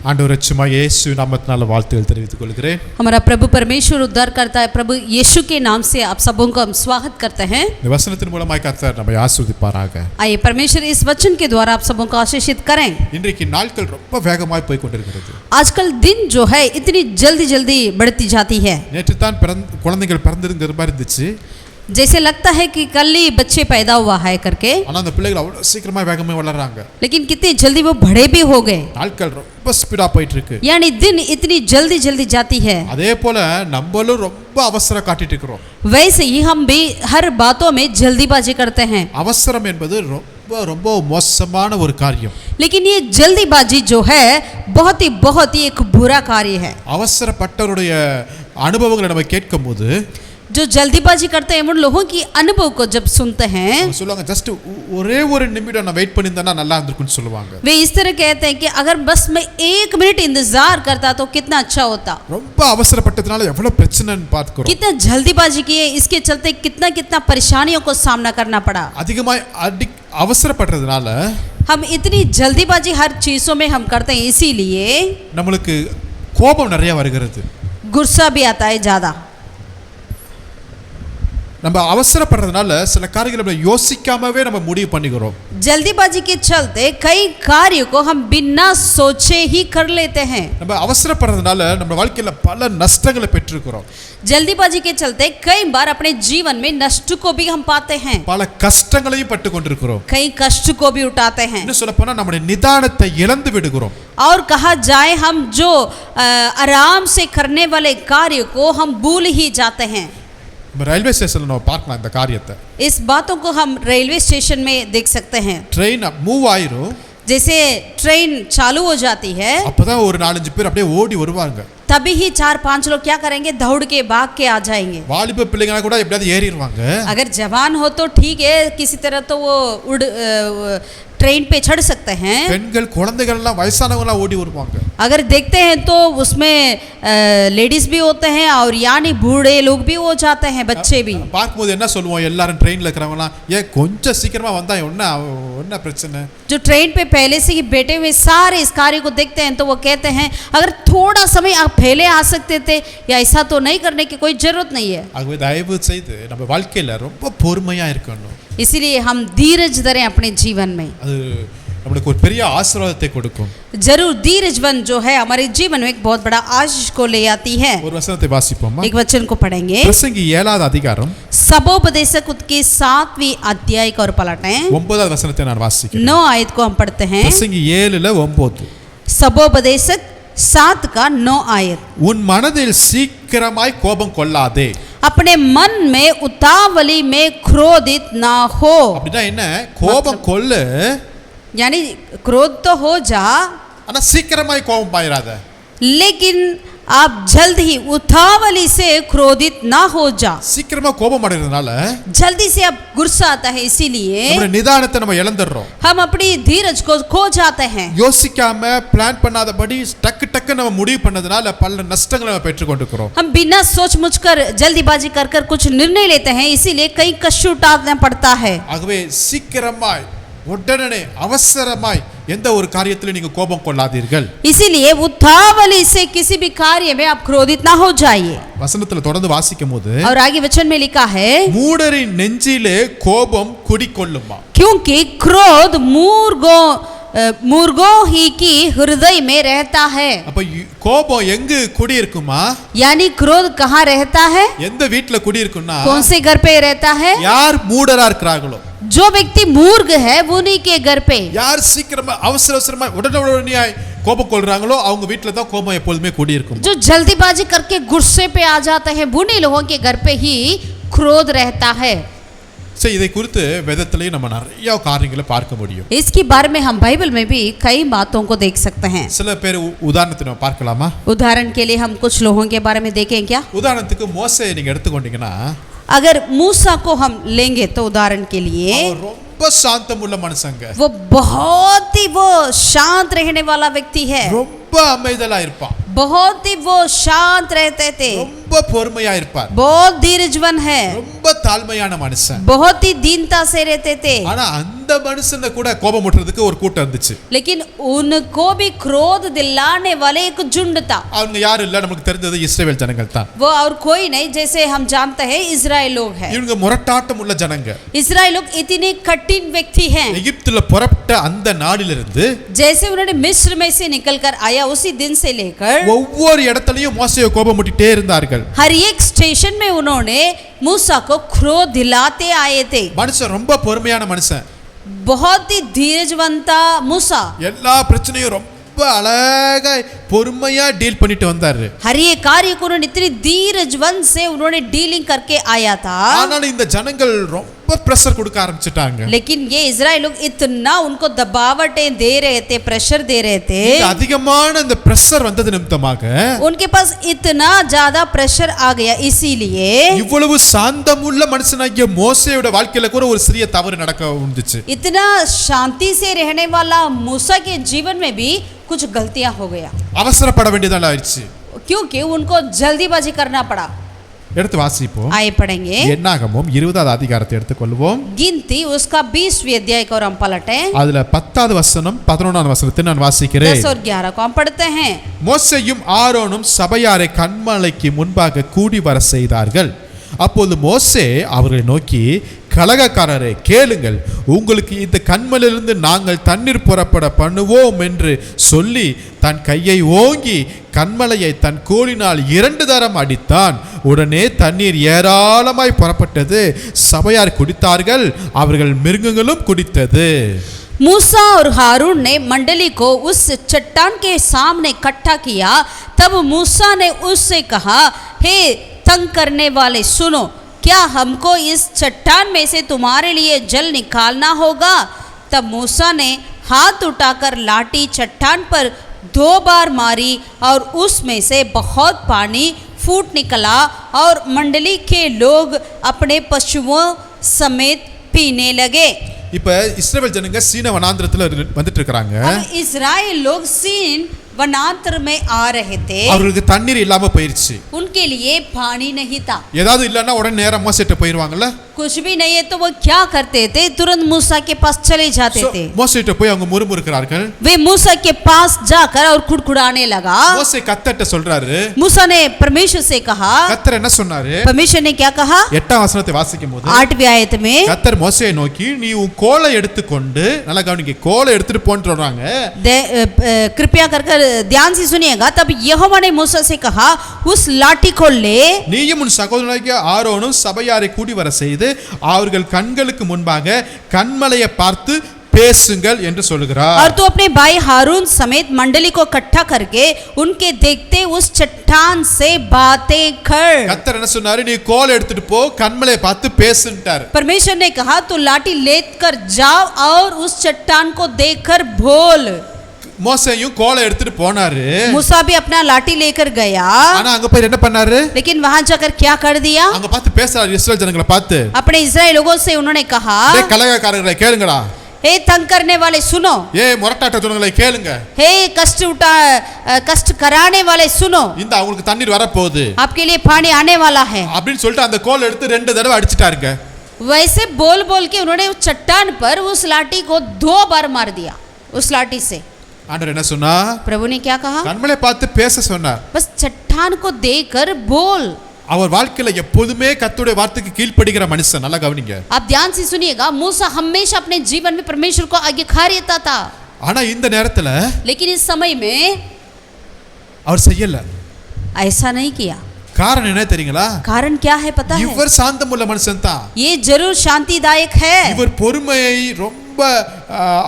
ஆண்டவர் ரட்சகமாகிய இயேசு நாமத்தினால வாழ்த்துக்கள் தெரிவித்துக் கொள்கிறேன். हमारा प्रभु परमेश्वर उद्धार करता है, प्रभु यीशु के नाम से आप सबों को हम स्वागत करते हैं. இந்த வசனத்தின் மூலமாய் கர்த்தர் நம்மை ஆசீர்வதிப்பாராக. आइए परमेश्वर इस वचन के द्वारा आप सबों को आशीषित करें. இன்றைக்கு நாட்கள் ரொம்ப வேகமாய் போய் கொண்டிருக்கிறது. आजकल दिन जो है इतनी जल्दी जल्दी बढ़ती जाती है. நேற்று தான் குழந்தைகள் பிறந்திருக்கிற மாதிரி இருந்துச்சு. जैसे लगता है कि कल ही बच्चे पैदा हुआ है करके, ஆனா அந்த பிள்ளைகள் அவ்வளவு சீக்கிரமா வேகமா வளர்றாங்க. लेकिन कितनी जल्दी वो बड़े भी हो गए. நாட்கள் ரொம்ப ஸ்பீடா போயிட்டு இருக்கு. यानी दिन इतनी जल्दी जल्दी जाती है. அதே போல நம்மளும் ரொம்ப அவசரம் காட்டிட்டு இருக்கிறோம். वैसे ही हम भी हर बातों में जल्दीबाजी करते हैं. அவசரம் என்பது ரொம்ப ரொம்ப மோசமான ஒரு காரியம். लेकिन ये जल्दीबाजी जो है बहुत ही एक बुरा कार्य है. அவசரப்பட்டவருடைய அனுபவங்களை நம்ம கேட்கும்போது, जो जल्दीबाजी करते हैं उन लोगों की अनुभव को जब सुनते हैं, சொல்லுவாங்க ஜஸ்ட் ஒரே ஒரு நிமிடம் நான் வெயிட் பண்ணியிருந்தா நல்லா இருந்திருக்கும்னு சொல்லுவாங்க. वे इस तरह कहते हैं कि अगर बस मैं 1 मिनट इंतजार करता तो कितना अच्छा होता. ரொம்ப அவசரப்பட்டதனால எவ்வளவு பிரச்சனைன்னு பார்க்கிறோம். कितना जल्दीबाजी किए, इसके चलते कितना परेशानियों को सामना करना पड़ा. அதிகமாய் அவசரப்படுறதுனால हम इतनी जल्दीबाजी हर चीजों में हम करते हैं, इसीलिए நம்மளுக்கு கோபம் நிறைய வருகிறது. गुस्सा भी आता है ज्यादा. நம்ம அவசரப்படுறதுனால சில காரியங்களை நம்ம யோசிக்காமவே நம்ம முடிவு பண்ணிக்கிறோம். जल्दीबाजी के चलते कई कार्यों को हम बिना सोचे ही कर लेते हैं. நம்ம அவசரப்படுறதுனால நம்ம வாழ்க்கையில பல நஷ்டங்களை பெற்றிருக்கிறோம். जल्दीबाजी के चलते कई बार अपने जीवन में नष्ट को भी हम पाते हैं, பல கஷ்டங்களையும் பட்டு கொண்டிருக்கிறோம். कई कष्ट को भी उठाते हैं. இன்னும் சொல்ல போனா நம்முடைய நிதானத்தை இழந்து விடுகிறோம். और कहा जाए हम जो आराम से करने वाले कार्य को हम भूल ही जाते हैं. ரயில்வே ஸ்டேஷன்ல நம்ம பார்க்கலாம் இந்த காரியத்தை. इस बातों को हम रेलवे स्टेशन में देख सकते हैं. ட்ரெயின் மூவ் ஆயிரும். जैसे ट्रेन चालू हो जाती है, அப்பதான் ஒரு 4-5 பேர் அப்படியே ஓடி வருவாங்க. तभी ही 4-5 लोग क्या करेंगे, दौड़ के भाग के आ जाएंगे. வாலிப பிள்ளைங்க கூட எப்படியாவது ஏறிடுவாங்க. अगर जवान हो तो ठीक है, किसी तरह तो वो ट्रेन पे चढ़ सकते हैं. பெண்கள் குழந்தைகள் எல்லாம் வயசானவங்க எல்லாம் ஓடி வருவாங்க. अगर देखते हैं तो उसमें लेडीज भी होते हैं और यानी बूढ़े लोग भी हो जाते हैं, बच्चे भी. பார்க்கும்போது என்ன சொல்லுவோம், எல்லாரும் ட்ரெயின்ல இருக்கிறவங்க எல்லாம் ஏன் கொஞ்சம் சீக்கிரமா வந்தா என்ன பிரச்சனை. जो ट्रेन पे पहले से ही बैठे हुए सारे इस कार्य को देखते हैं तो वो कहते हैं अगर थोड़ा समय आप पहले आ सकते थे, या ऐसा तो नहीं करने की कोई जरूरत नहीं है. ஆகவே தயவு செய்து நம்ம வாழ்க்கையில ரொம்ப பொறுமையா இருக்கணும். इसीलिए हम धीरज धरें अपने जीवन में. அது நம்மளுக்கு ஒரு பெரிய ஆசீர்வாதத்தை கொடுக்கும். जरूर धीरजवन जो है हमारे जीवन में एक बहुत बड़ा आशीष को ले आती है. ஒரு வசனத்தை வாசிப்போமா? एक वचन को पढ़ेंगे. பிரசங்கி 7வது அதிகாரம் सबोपदेशक के 7वीं अध्याय को और पलटें. 9வது வசனத்தை நான் வாசிக்கிறேன். 9 आयत को हम पढ़ते हैं. பிரசங்கி 7:9. सबोपदेशक 7 का 9 आयत. உன் மனதில் சீக்கிரமாய் கோபம் கொள்ளாதே. अपने मन में उतावली में क्रोधित ना हो. அப்படின்னா என்ன? கோபம் கொள்ளு, यानी क्रोध तो हो जा, ஆனா சீக்கிரமாய் கோபம் பாயிராத. लेकिन आप जल्द ही उतावली से क्रोधित ना हो जा. சீக்கிரமா கோபம் அடைறதுனால जल्दी से अब गुस्सा आता है, इसीलिए நம்ம நிதானத்தை நம்ம இழந்துறோம். हम अपनी धीरज को खो जाते हैं. யோசிக்காம பிளான் பண்ணாதபடி டக்கு நம்ம முடிவு பண்ணதுனால பல நஷ்டங்களை நம்ம பெற்றுக் கொண்டிருக்கிறோம். हम बिना सोच मुझ कर जल्दीबाजी कर कुछ निर्णय लेते हैं, इसीलिए कई कष्ट उठाना पड़ता है. ஆகவே சீக்கிரமாய் உடனே அவசரமாய் எந்த ஒரு காரியத்திலும் நீங்க கோபம் கொள்ளாதீர்கள். इसीलिए उतावली से किसी भी कार्य में आप क्रोधित ना हो जाइए. வசனத்துல தொடர்ந்து வாசிக்கும்போது और आगे वचन में लिखा है, மூடரின் நெஞ்சிலே கோபம் குடிகொள்ளுமா. क्योंकि क्रोध मूर्खों ही की हृदय में रहता है. அப்ப கோபம் எங்கு குடி இருக்குமா? यानी क्रोध कहाँ रहता है? எந்த வீட்ல குடி இருக்குன்னா, कौन से घर पे रहता है? யார் மூடரா இருக்கிறார்களோ, जो व्यक्ति मूर्ख है उन्हीं के घर पे. யார் சீக்கிரமா அவசரமா உடனே கோபம் கொள்றாங்களோ அவங்க வீட்ல தான் கோபம் எப்பொழுதுமே குடி இருக்கும். जो जल्दीबाजी करके गुस्से पे आ जाते हैं उन्हीं लोगों के घर पे ही क्रोध रहता है. சரி, இதை குறித்து வேதத்திலேயே நம்ம நிறைய காரியங்களை பார்க்க முடியும். इसके बारे में हम बाइबल में भी कई बातों को देख सकते हैं. சில பேர் உதாரணத்தை நம்ம பார்க்கலாமா? उदाहरण के लिए हम कुछ लोगों के बारे में देखें क्या? உதாரணத்துக்கு மோசே நீங்க எடுத்துக்கொண்டீங்கன்னா, अगर मूसा को हम लेंगे तो उदाहरण के लिए அவர் ரொம்ப சாந்தமுள்ள மனுஷங்க. वो बहुत ही शांत रहने वाला व्यक्ति है. ரொம்ப அமைதலா இருப்பான். बहुत ही वो शांत रहते थे. ரொம்ப ரொம்ப பொறுமையா இருப்பார், बहुत धीरजवन है, ரொம்ப தாழ்மையான மனுஷன். बहुत ही दीनता से रहते थे. ஆனா அந்த மனுஷனை கூட கோபம் ஊட்டுறதுக்கு ஒரு கூட்டம் இருந்துச்சு. लेकिन उनको भी क्रोध दिलाने वाले एक झुंड था. அவங்க யாரும் இல்ல, நமக்கு தெரிஞ்சது இஸ்ரவேல் ஜனங்கள் தான். वो और कोई नहीं, जैसे हम जानते हैं इजराइल लोग हैं. இவங்க முரட்டாட்டம் உள்ள ஜனங்க. इजराइल लोग इतने कठिन व्यक्ति हैं. எகிப்துல புறப்பட்ட அந்த நாளிலிருந்து जैसे उन्होंने मिस्र में से निकलकर आया उसी दिन से लेकर ஒவ்வொரு இடத்துலயும் மோசேயை கோபம் ஊட்டிட்டே இருந்தார்கள். हर एक स्टेशन में उन्होंने मूसा को क्रोध दिलाते आए थे. மனுஷன் ரொம்ப பொறுமையான மனுஷன், बहुत ही धीरजवंता मूसा எல்லா பிரச்சனையும் ரொம்ப அழகா பொறுமையா டீல் பண்ணிட்டு வந்தாரு. हर एक कार्य को उन्होंने इतनी धीरजवन से उन्होंने डीलिंग करके आया था. ஆனாலும் இந்த ஜனங்கள் ரொம்ப பிரஷர் கொடுக்க ஆரம்பிச்சிட்டாங்க. लेकिन ये इजराइल लोग इतना उनको दबावटें दे रहे थे, प्रेशर दे रहे थे. அதிகமான இந்த பிரஷர் வந்தது நிமித்தமாக उनके पास इतना ज्यादा प्रेशर आ गया, इसीलिए இவ்வளவு சாந்தமுள்ள மனுஷனாகிய மோசேயோட வாழ்க்கையில கூட ஒரு சிறிய தவறு நடக்க வந்துச்சு. इतना शांति से रहने वाला मूसा के जीवन में भी कुछ गलतियां हो गया, அவசரப்பட வேண்டியதா ஆயிடுச்சு. क्योंकि उनको जल्दीबाजी करना पड़ा. எடுத்து வாசிப்போம். आए पढ़ेंगे என்னாகமம் 20வது அதிகாரத்தை எடுத்துக்கொள்வோம். गिनती उसका 20वीं अध्याय को हम पलटें. அதுல 10வது வசனம் 11வது வசனத்தை நான் வாசிக்கிறேன். 10 और 11 को हम पढ़ते हैं. மோசேயும் ஆரோனும் சபையாரை கன்மலைக்கு முன்பாக கூடி வர செய்தார்கள். அப்போது மோசே அவர்களை நோக்கி, கலகக்காரரே கேளுங்கள், உங்களுக்கு இந்த கன்மலிலிருந்து நாங்கள் தண்ணீர் புறப்பட பண்ணுவோம் என்று சொல்லி தன் கையை ஓங்கி கன்மலையை தன் கோலினால் 2 தரம் அடித்தான். உடனே தண்ணீர் ஏராளமாய் புறப்பட்டது. சபையார் குடித்தார்கள், அவர்கள் மிருகங்களும் குடித்தது. मूसा और हारून ने मंडली को उस चट्टान के सामने इकट्ठा किया. तब मूसा ने उससे कहा, हे तंग करने वाले सुनो, क्या हमको इस चट्टान में से तुम्हारे लिए जल निकालना होगा? तब मूसा ने हाथ उठाकर लाठी चट्टान पर 2 बार मारी और उसमें से बहुत पानी फूट निकला और मंडली के लोग अपने पशुओं समेत पीने लगे. இப்ப இஸ்ரவேல் ஜனங்க சீன வனாந்திரத்துல வந்துட்டு இருக்காங்க. इजराइल लोग सीन वनांतर में आ रहे थे. அவங்களுக்கு தண்ணீர் இல்லாம போயிருச்சு. उनके लिए पानी नहीं था. ஏதாவது இல்லன்னா உடனே நேரா மோசேட்ட போயிடுவாங்கல்ல. कुछ भी नहीं है तो वो क्या करते थे? तुरंत मूसा के पास चले जाते थे. மோசேட்ட போய் அவங்க முறுமுறுக்கிறார்கள். वे मूसा के पास जाकर और कुड़कुड़ाने लगा. மோசே கர்த்தர்ட்ட சொல்றாரு. मूसा ने परमेश्वर से कहा. கர்த்தர் என்ன சொன்னாரு? परमेश्वर ने क्या कहा? 8ஆம் வசனத்தை வாசிக்கும்போது 8वीं आयत में கர்த்தர் மோசேயை நோக்கி, நீ உன் கோலை எடுத்துக்கொண்டு, நல்லா கவனிங்க, கோலை எடுத்துட்டு போன்னு சொல்றாங்க. कृपया कर ध्यान से सुनिएगा. तब यहोवा ने मूसा से कहा, उस लाठी को ले. நீயும் உன் சகோதரனாகிய ஆரோனும் சபையாரை கூடி வர செய்து அவர்கள் கண்களுக்கு முன்பாக கன்மலையை பார்த்து பேசுங்கள் என்று சொல்கிறார். और तू अपने भाई हारून समेत मंडली को इकट्ठा करके उनके देखते उस चट्टान से बातें कर. கர்த்தர் என்ன சொன்னாரு? நீ கோலை எடுத்துட்டு போ, கன்மலையை பார்த்து பேசுன்ட்டார். परमेश्वर ने कहा, तू लाठी लेकर जाओ और उस चट्टान को देखकर बोल. மோசேயும் கோலை எடுத்துட்டு போனாரு. मूसा भी अपना लाठी लेकर गया. ஆனா அங்க போய் என்ன பண்ணாரு? लेकिन वहां जाकर क्या कर दिया? அங்க பார்த்து பேசுறாரு இஸ்ரவேல் ஜனங்களை பார்த்து. अपने इस्राएल लोगों से उन्होंने कहा, ஏ கலகக்காரர்களே கேளுங்கடா, हे तंग करने वाले सुनो, ஏ முரட்டாட்ட ஜனங்களே கேளுங்க, हे कष्ट कराने वाले सुनो, இந்த அவங்களுக்கு தண்ணீர் வர போகுது आपके लिए पानी आने वाला है. அப்படின்னு சொல்லிட்டு அந்த கோலை எடுத்து 2 தடவை அடிச்சிட்டாருங்க. वैसे बोल बोल के उन्होंने उस चट्टान पर उस लाठी को 2 बार मार दिया. उस लाठी से ஆண்டவர் என்ன சொன்னா? प्रभु ने क्या कहा? கன்மலையை பார்த்து பேச சொன்னார். बस चट्टान को देखकर बोल. அவர் வாழ்க்கையில எப்போதுமே கர்த்தருடைய வார்த்தைக்கு கீழ்ப்படிகிற மனுஷன். நல்லா கவனிங்க. आप ध्यान से सुनिएगा. मूसा हमेशा अपने जीवन में परमेश्वर को आज्ञाकारी रहता था. ஆனா இந்த நேரத்துல लेकिन इस समय में அவர் செய்யல. ऐसा नहीं किया. காரணம் என்ன தெரியுங்களா? कारण क्या है पता है? இவர் சாந்தமுள்ள மனுஷன் தான். ये जरूर शांतिदायक है. இவர் பொறுமையை ரொம்ப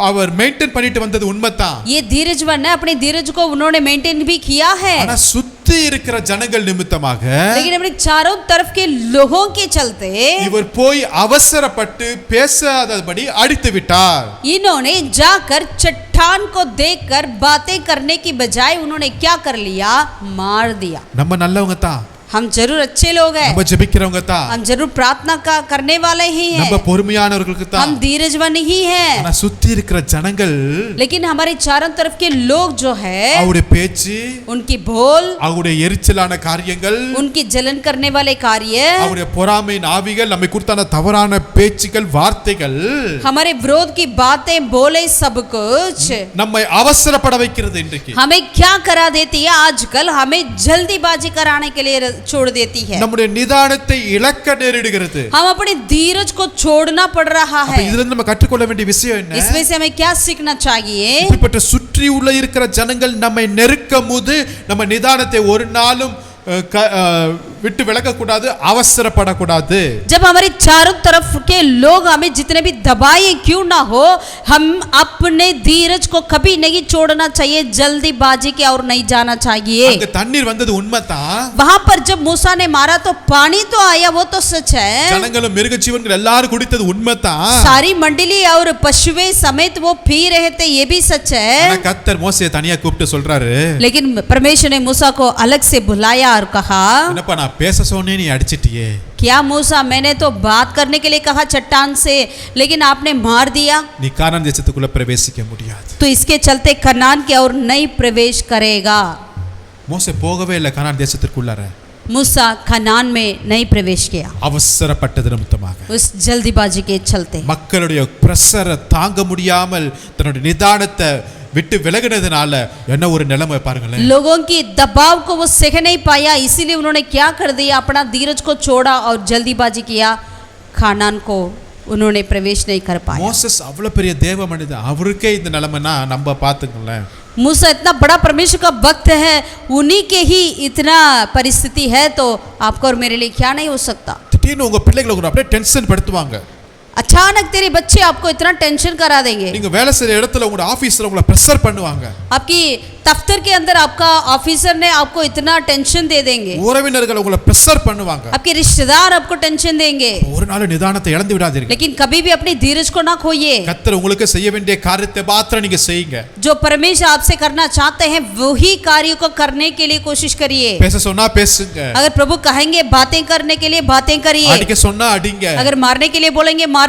அவர் மெயின்டைன் பண்ணிட்டு வந்தது உண்மைதான். ये धीरजवन है, अपने धीरज को उन्होंने मेंटेन भी किया है. ஆனா சுத்தி இருக்கிற ஜனங்கள் நிமித்தமாக लेकिन अपने चारों तरफ के लोगों के चलते இவர் போய் அவசரப்பட்டு பேசாதபடி அடித்து விட்டார். इन्होंने जाकर चट्टान को देखकर बातें करने की बजाय उन्होंने क्या कर लिया? मार दिया. நம்ம நல்லவங்க தான். हम जरूर अच्छे लोग हैं, நம்ம ஜெபிக்கிறவங்க தான், हम जरूर प्रार्थना करने वाले ही நம்ம हैं, பொறுமையானவர்களுக்கு தான். हम धीरजवान ही हैं। ஆனா சுத்தி இருக்கிற ஜனங்கள் लेकिन हमारे चारों तरफ के लोग जो है, அவருடைய பேச்சு, उनकी बोल, அவருடைய எரிச்சலான காரியங்கள், उनकी जलन करने वाले कार्य, அவருடைய பொறாமையின் ஆவிகள், நம்மை குறித்தான தவறான பேச்சுகள், வார்த்தைகள் हमारे विरोध की बातें बोले सब कुछ நம்மை அவசரப்பட வைக்கிறது. இன்றைக்கு हमें क्या करा देती है? आजकल हमें जल्दीबाजी कराने के लिए छोड़ देती है, நம்முடைய நிதானத்தை இழக்க நேரிடுகிறது. हम अपनी धीरज को छोड़ना पड़ रहा அப்ப है। இதுல இருந்து நம்ம கற்றுக்கொள்ள வேண்டிய விஷயம் என்ன? इसमें से हमें क्या सीखना चाहिए? இப்படிப்பட்ட சுற்றி உள்ள இருக்கிற ஜனங்கள் நம்மை நெருக்கும் போது நம்ம நிதானத்தை ஒரு நாளும் விட்டு விலக கூடாது, அவசரப்படக்கூடாது. जब हमारे चारों तरफ के लोग हमें जितने भी दबाए क्यों ना हो, हम अपने धीरज को कभी नहीं छोड़ना चाहिए, जल्दीबाजी की और नहीं जाना चाहिए। அங்க தண்ணீர் வந்தது உண்மைதான், वहां पर जब मूसा ने मारा तो पानी तो आया, वो तो सच है। ஜனங்களும் மிருக ஜீவன்கள் எல்லாரும் குடித்தது உண்மைதான், सारी मंडली और पशुए समेत वो पी रहे थे, ये भी सच है। ஆனா கர்த்தர் மோசேயை தனியா கூப்பிட்டு சொல்றாரு, लेकिन परमेश्वर ने मूसा को अलग से बुलाया और कहा, என்னப்பா நான் பேச சொன்னே நீ அடிச்சிட்டியே? क्या मूसा, मैंने तो बात करने के लिए कहा चट्टान से, लेकिन आपने मार दिया। நீ கானான் தேசத்துக்குள்ள பிரவேசிக்க முடியாது. तो इसके चलते कनान की ओर नहीं प्रवेश करेगा। மோசே போகவே இல்லை கானான் தேசத்திற்குள்ளார, मूसा कनान में नहीं प्रवेश किया, அவசரப்பட்டது நிமித்தமாக, उस जल्दीबाजी के चलते। மக்களுடைய பிரஷரை தாங்க முடியாமல் தன்னுடைய நிதானத்தை விட்டு விலகினதுனால என்ன ஒரு நிலைமை பாருங்களேன். लोगों की दबाव को वो सह नहीं पाया, इसीलिए उन्होंने क्या कर दिया, अपना धीरज को छोड़ा और जल्दीबाजी किया, कनान को उन्होंने प्रवेश नहीं कर पाया। மோசஸ் அவ்வளவு பெரிய தேவ மனிதன், அவருக்கே இந்த நிலைமைனா நம்ம பார்த்துங்களேன். मूसा इतना बड़ा परमेश्वर का भक्त है, उन्हीं के ही इतना परिस्थिति है, तो आपको और मेरे लिए क्या नहीं हो सकता? திடீர்னு உங்க பிள்ளைகளை கூட அப்படியே டென்ஷன் படுத்துவாங்க. अचानक तेरे बच्चे आपको इतना टेंशन करा देंगे, நீங்க வேலை செய்யற இடத்துல உங்க ஆபீஸ்ல உங்களை பிரஷர் பண்ணுவாங்க, आपकी दफ्तर के अंदर आपका ऑफिसर ने आपको इतना टेंशन दे देंगे, உறவினர்கள் உங்களை பிரஷர் பண்ணுவாங்க. आपके रिश्तेदार आपको टेंशन देंगे। ஒரு நாள் நிதானத்தை இழந்து விடாதீர்கள். लेकिन कभी भी अपनी धीरज को ना खोइए। கர்த்தர் உங்களுக்கு செய்ய வேண்டிய காரியத்தை மாத்திரம் நீங்க செய்யுங்க. जो परमेश्वर आपसे करना चाहते हैं वही कार्य को करने के लिए कोशिश करिए। பேச சொன்னா பேசுங்க, अगर प्रभु कहेंगे बातें करने के लिए बातें करिए, அடிக்க சொன்னா அடிங்க, अगर मारने के लिए बोलेंगे मारिए।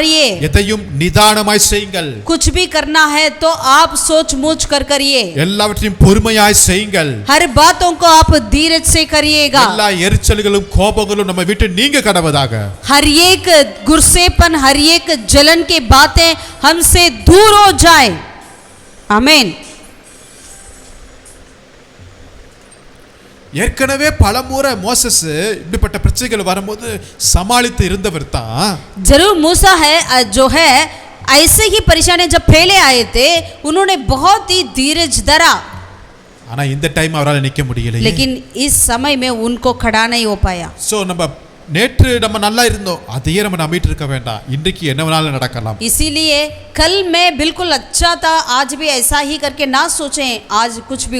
எதையும் நிதானமாய் செய்யுங்கள். कुछ भी करना है तो आप सोच मूछ कर करिए, எல்லாவற்றையும் பொறுமையாய் செய்யுங்கள். हर बातों को आप धीरज से करिएगा। எல்லா எரிச்சல்களும் கோபங்களும் நம்ம விட்டு நீங்க கடவதாக. हर एक गुस्सेपन, हर एक जलन की बातें हमसे दूर हो जाए। आमीन। ஏற்கனவே பலமுறை மோசஸ் இப்படிப்பட்ட பிரச்சனைகள் வரும்போது சமாளித்து இருந்தவர் தான். जरूर मूसा है जो है ऐसे ही परेशानियां जब पहले आए थे, उन्होंने बहुत ही धीरज धरा, ஆனா இந்த டைம் அவரால் நிக்க முடியல. लेकिन इस समय में उनको खड़ा नहीं हो पाया। சோ நம்ம நேற்று நம்ம நல்லா இருந்தோம், அதையே நம்ம நம்பிட்டு இருக்க வேண்டாம். இன்றைக்கு என்ன வேணாலும் நடக்கலாம். इसीलिए कल मैं बिल्कुल अच्छा था, आज भी ऐसा ही करके ना सोचें, आज कुछ भी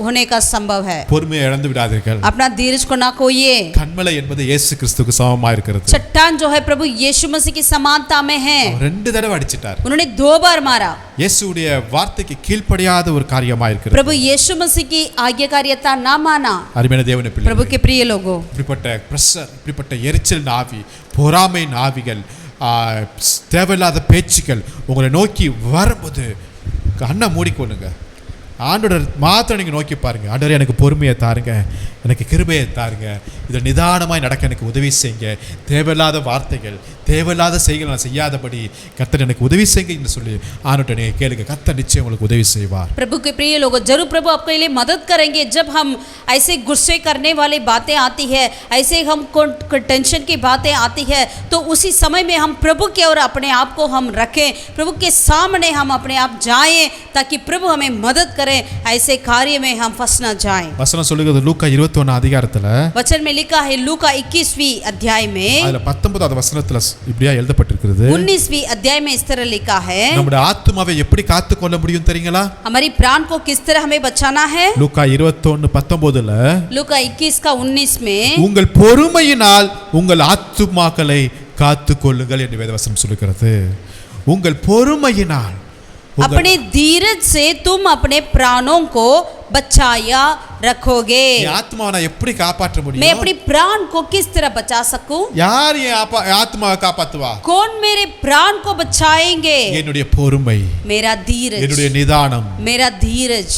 होने का संभव है। பொறுமையை இழந்து விடாதீர்கள். अपना धीरज को ना खोइए। கன்மலை என்பது இயேசு கிறிஸ்துவுக்கு சமமா இருக்கிறது. चट्टान जो है प्रभु यीशु मसीह की समानता में है। ரெண்டு தடவை அடிச்சிட்டார். उन्होंने 2 बार मारा। இயேசுவுடைய வார்த்தைக்கு கீழ்ப்படியாத ஒரு காரியமா இருக்கிறது. प्रभु यीशु मसीह की आज्ञाकारिता ना माना। அருமையான தேவனுடைய பிள்ளைகளே, प्रभु के प्रिय लोगों, இப்படிப்பட்ட பிரஷர், இப்படிப்பட்ட எரிச்சல் ஆவி, பொறாமை ஆவிகள், தேவையில்லாத பேச்சுக்கள் உங்களை நோக்கி வரும்போது கண்ணை மூடிக்கொள்ளுங்க. ஆண்டோட மாத்திரம் நீங்கள் நோக்கி பாருங்க. ஆண்டவரே எனக்கு பொறுமையை தாருங்க, எனக்கு கிருபையை தாருங்க, இதில் நிதானமாய் நடக்க எனக்கு உதவி செய்யுங்க. தேவையில்லாத வார்த்தைகள், தேவையில்லாத செய்கள் நான் செய்யாதபடி கர்த்தர் எனக்கு உதவி செய்யுங்க என்று சொல்லி ஆண்டவர்ட்ட நீங்கள் கேளுங்க. கர்த்தர் நிச்சயம் உங்களுக்கு உதவி செய்வார். प्रभु के प्रिय लोगों, जरूर प्रभु आपके लिए मदद करेंगे। जब हम ऐसे गुस्से करने वाली बातें आती है, ऐसे हमको टेंशन की बातें आती है, तो उसी समय में हम प्रभु के और अपने आप को हम रखें, प्रभु के सामने हम अपने आप जाएं, ताकि प्रभु हमें मदद करें, ऐसे कार्य में हम फंस ना जाएं। வசனம் சொல்லுகிறது லூக்கா 21 அதிகாரத்துல, वचन में लिखा है लूका 21वीं अध्याय में, அதுல 19வது வசனத்துல இப்படியா எழுதப்பட்டிருக்கிறது. 19वीं अध्याय में इस तरह लिखा है, நம்முடைய ஆத்துமாவை எப்படி காத்துக்கொள்ள முடியும் தெரியுங்களா? हमारी प्राण को किस तरह हमें बचाना है। லூக்கா 21:19 लूका 21 का 19 में, உங்கள் பொறுமையினால் உங்கள் ஆத்துமாக்களை காத்துக்கொள்ளுங்கள் என்று வேதவசனம் சொல்லுகிறது. உங்கள் பொறுமையினால், अपने धीरज से तुम अपने प्राणों को बचाया रखोगे। என் ஆத்மாவை நான் எப்படி காப்பாற்ற मैं முடியும்? अपनी प्राण को किस तरह बचा सकूं? யார் என் ஆத்மாவை காப்பாத்துவா? कौन मेरे प्राण को बचाएंगे? என்னுடைய பொறுமை, मेरा धीरज, என்னுடைய நிதானம். मेरा धीरज।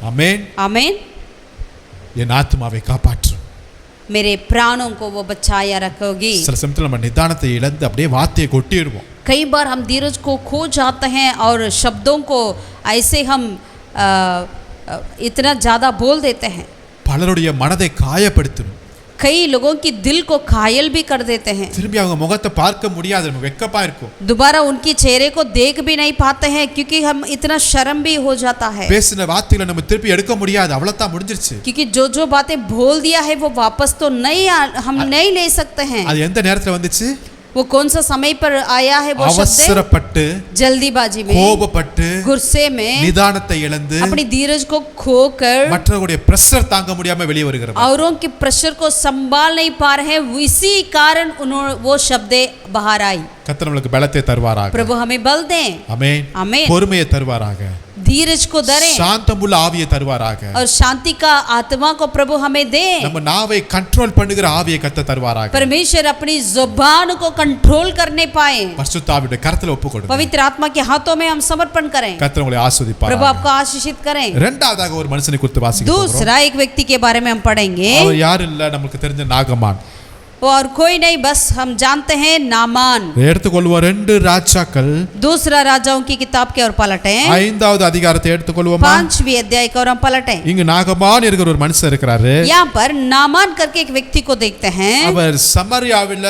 ஆமென். आमीन। என் ஆத்மாவை காப்பாற்றும். मेरे प्राणों को वो बचाया रखोगी। சில சமயத்துல நம்ம நிதானத்தை இழந்து அப்படியே வார்த்தையை கொட்டிடுவோம். कई बार हम धीरज को खो जाते हैं और शब्दों को ऐसे हम इतना ज़्यादा बोल देते हैं। பலருடைய மனதை காயப்படுத்தும். कई लोगों की दिल को घायल भी कर देते हैं। திரும்பி அவங்க முகத்தை பார்க்க முடியாது, நம்ம வெக்கப்பா இருக்கும். दोबारा उनकी चेहरे को देख भी नहीं पाते हैं क्योंकि हम इतना शर्म भी हो जाता है। பேசின வார்த்தைகளை நம்ம திருப்பி எடுக்க முடியாது, அவ்வளவுதான் முடிஞ்சிருச்சு. क्योंकि जो जो बातें बोल दिया है वो वापस तो हम नहीं ले सकते हैं। அது எந்த நேரத்துல வந்துச்சு? वो कौन सा समय पर आया है वो शब्द? அவசரப்பட்டு, जल्दीबाजी में, கோபப்பட்டு, गुस्से में, நிதானத்தை இழந்து, अपनी धीरज को खोकर, மற்றவர்களுடைய பிரஷர் தாங்க முடியாம வெளியே வருகிறார். औरों के प्रेशर को संभाल नहीं पा रहे हैं, इसी कारण उन्होंने वो शब्द बाहर आई। கர்த்தர் நமக்கு பலத்தை தருவாராக. प्रभु हमें बल दें। ஆமென். आमीन। பொறுமையை தருவாராக. धीरज को दरें சாந்தமுள்ள ஆவியை தருவாராக. और शांति का आत्मा को प्रभु हमें दे। நம்ம நாவை கண்ட்ரோல் பண்ணுகிற ஆவியை கர்த்தர் தருவாராக. परमेश्वर अपनी जुबान को कंट्रोल करने पाए। பரிசுத்த ஆவியுடைய கரத்துல ஒப்பு கொடுங்க. पवित्र आत्मा के हाथों में हम समर्पण करें। கர்த்தர் உங்களை ஆசீர்வதிப்பாராக. प्रभु आपको आशीषित करें। இரண்டாவதாக ஒரு மனுஷனை குறித்து வாசிக்க போகிறோம். दूसरा एक व्यक्ति के बारे में हम पढ़ेंगे। அவர் யார் இல்ல, நமக்கு தெரிஞ்ச நாகமான். और कोई नहीं, बस हम जानते हैं नामान। எடுத்துக்கொள்வோம் 2 ராஜாக்கள் दूसरा राजाओं की किताब के और पलटें 5வது அதிகாரத்தை எடுத்துக்கொள்வோமா? 5वीं अध्याय को और हम पलटें। இங்க நாகமான் என்கிற ஒரு மனுஷன் இருக்கிறாரு. यहाँ पर नामान करके एक व्यक्ति को देखते हैं। அவர் சமரியாவில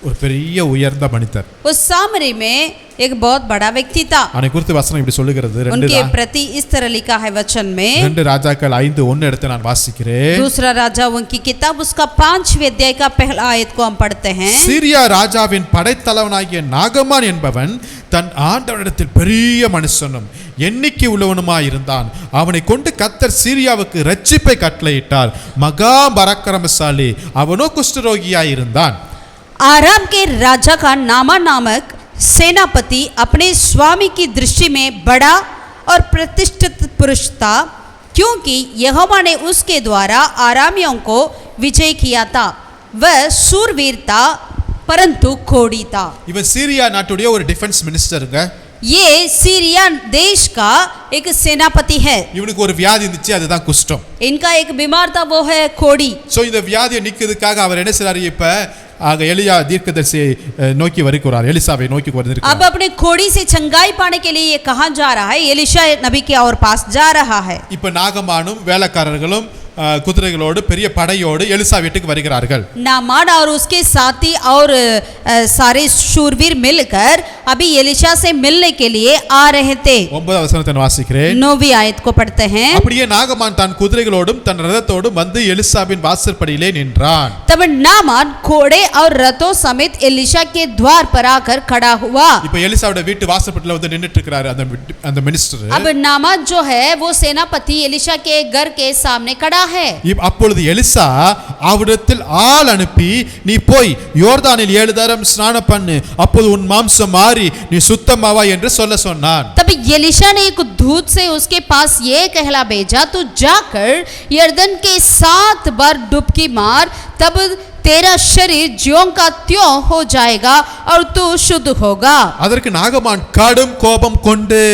ஒரு பெரிய உயர்ந்த மனிதர். उस सामरी में एक बहुत बड़ा व्यक्ति था। அவனை குறித்து வசனம் இப்படி சொல்லுகிறது. उनके प्रति इस तरह लिखा है वचन में। 2 ராஜாக்கள் 5:1 எடுத்து நான் வாசிக்கிறேன். दूसरा राजाओं की किताब उसका 5वीं अध्याय का पहला आयत को हम पढ़ते हैं। சீரியா ராஜாவின் படைத்தலைவனாகிய நாகமான் என்பவன் தன் ஆண்டவனிடத்தில் பெரிய மனுஷனும் எண்ணிக்கை உள்ளவனுமாய் இருந்தான். அவனை கொண்டு கர்த்தர் சீரியாவுக்கு இரட்சிப்பை கட்டளையிட்டார். மகா பராக்கிரமசாலி, அவனோ குஷ்டரோகியாய் இருந்தான். आराम के राजा का नामान नामक सेनापति अपने स्वामी की दृष्टि में बड़ा और प्रतिष्ठित पुरुष था, क्योंकि यहोवा ने उसके द्वारा आरामियों को विजय किया था। वह सूरवीर था परंतु खोड़ी था। இவன் சீரியா நாட்டுடைய ஒரு டிஃபென்ஸ் மினிஸ்டருங்க. ये सीरिया देश का एक सेनापति है। இவனுக்கு ஒரு வியாதி இருந்துச்சு, அதுதான் குஷ்டம். इनका एक बीमार था, वो है खोड़ी। சோ இந்த வியாதியை நீக்கிறதுக்காக அவர் என்ன செய்றாரு? இப்ப ஆக எலியா தீர்க்கதரிசியை நோக்கி வருகிறார், எலிசாவை நோக்கி வருகிறார். अब अपने खोड़ी से चंगाई पाने के लिए ये कहां जा रहा है? एलिशा नबी के और पास जा रहा है। இப்ப நாகமானும் வேலைக்காரர்களும் குதிரைகளோடு பெரிய படையோடு எலிசா வீட்டுக்கு வருகிறார்கள். नामान और उसके साथी और सारे शूरवीर मिलकर अभी एलिशा से मिलने के लिए आ रहे थे। 9வது வசனத்தை வாசிக்கிறேன். 9वीं आयत को पढ़ते हैं। அப்படியே நாகமான் தன் குதிரைகளோடும் தன் ரதத்தோடும் வந்து எலிசாவின் வாசற்படியிலே நின்றான். तब नामान घोड़े और रथों समेत एलिशा के द्वार पर आकर खड़ा हुआ। இப்ப எலிசாவோட வீட்டு வாசற்படியில வந்து நின்னுட்டு இருக்காரு அந்த மினிஸ்டர். अब नामान जो है वो सेनापति एलिशा के घर के सामने खड़ा है। அப்பொழுது எலிசா அவரிடத்தில் ஆள் அனுப்பி, நீ போய் யோர்தானில் 7 தரம் ஸ்நானம் பண்ணு, அப்போது உன் மாம்சம் மாறி நீ சுத்தமாவாய் என்று சொல்ல சொன்னான். तब एलिशा ने एक दूत से उसके पास ये कहला भेजा, तू जाकर यरदन के 7 बार डुबकी मार, तब तेरा शरीर ज्यों का त्यों हो जाएगा और तू शुद्ध होगा। அதற்கு நாகமான் கடும் கோபம் கொண்டு,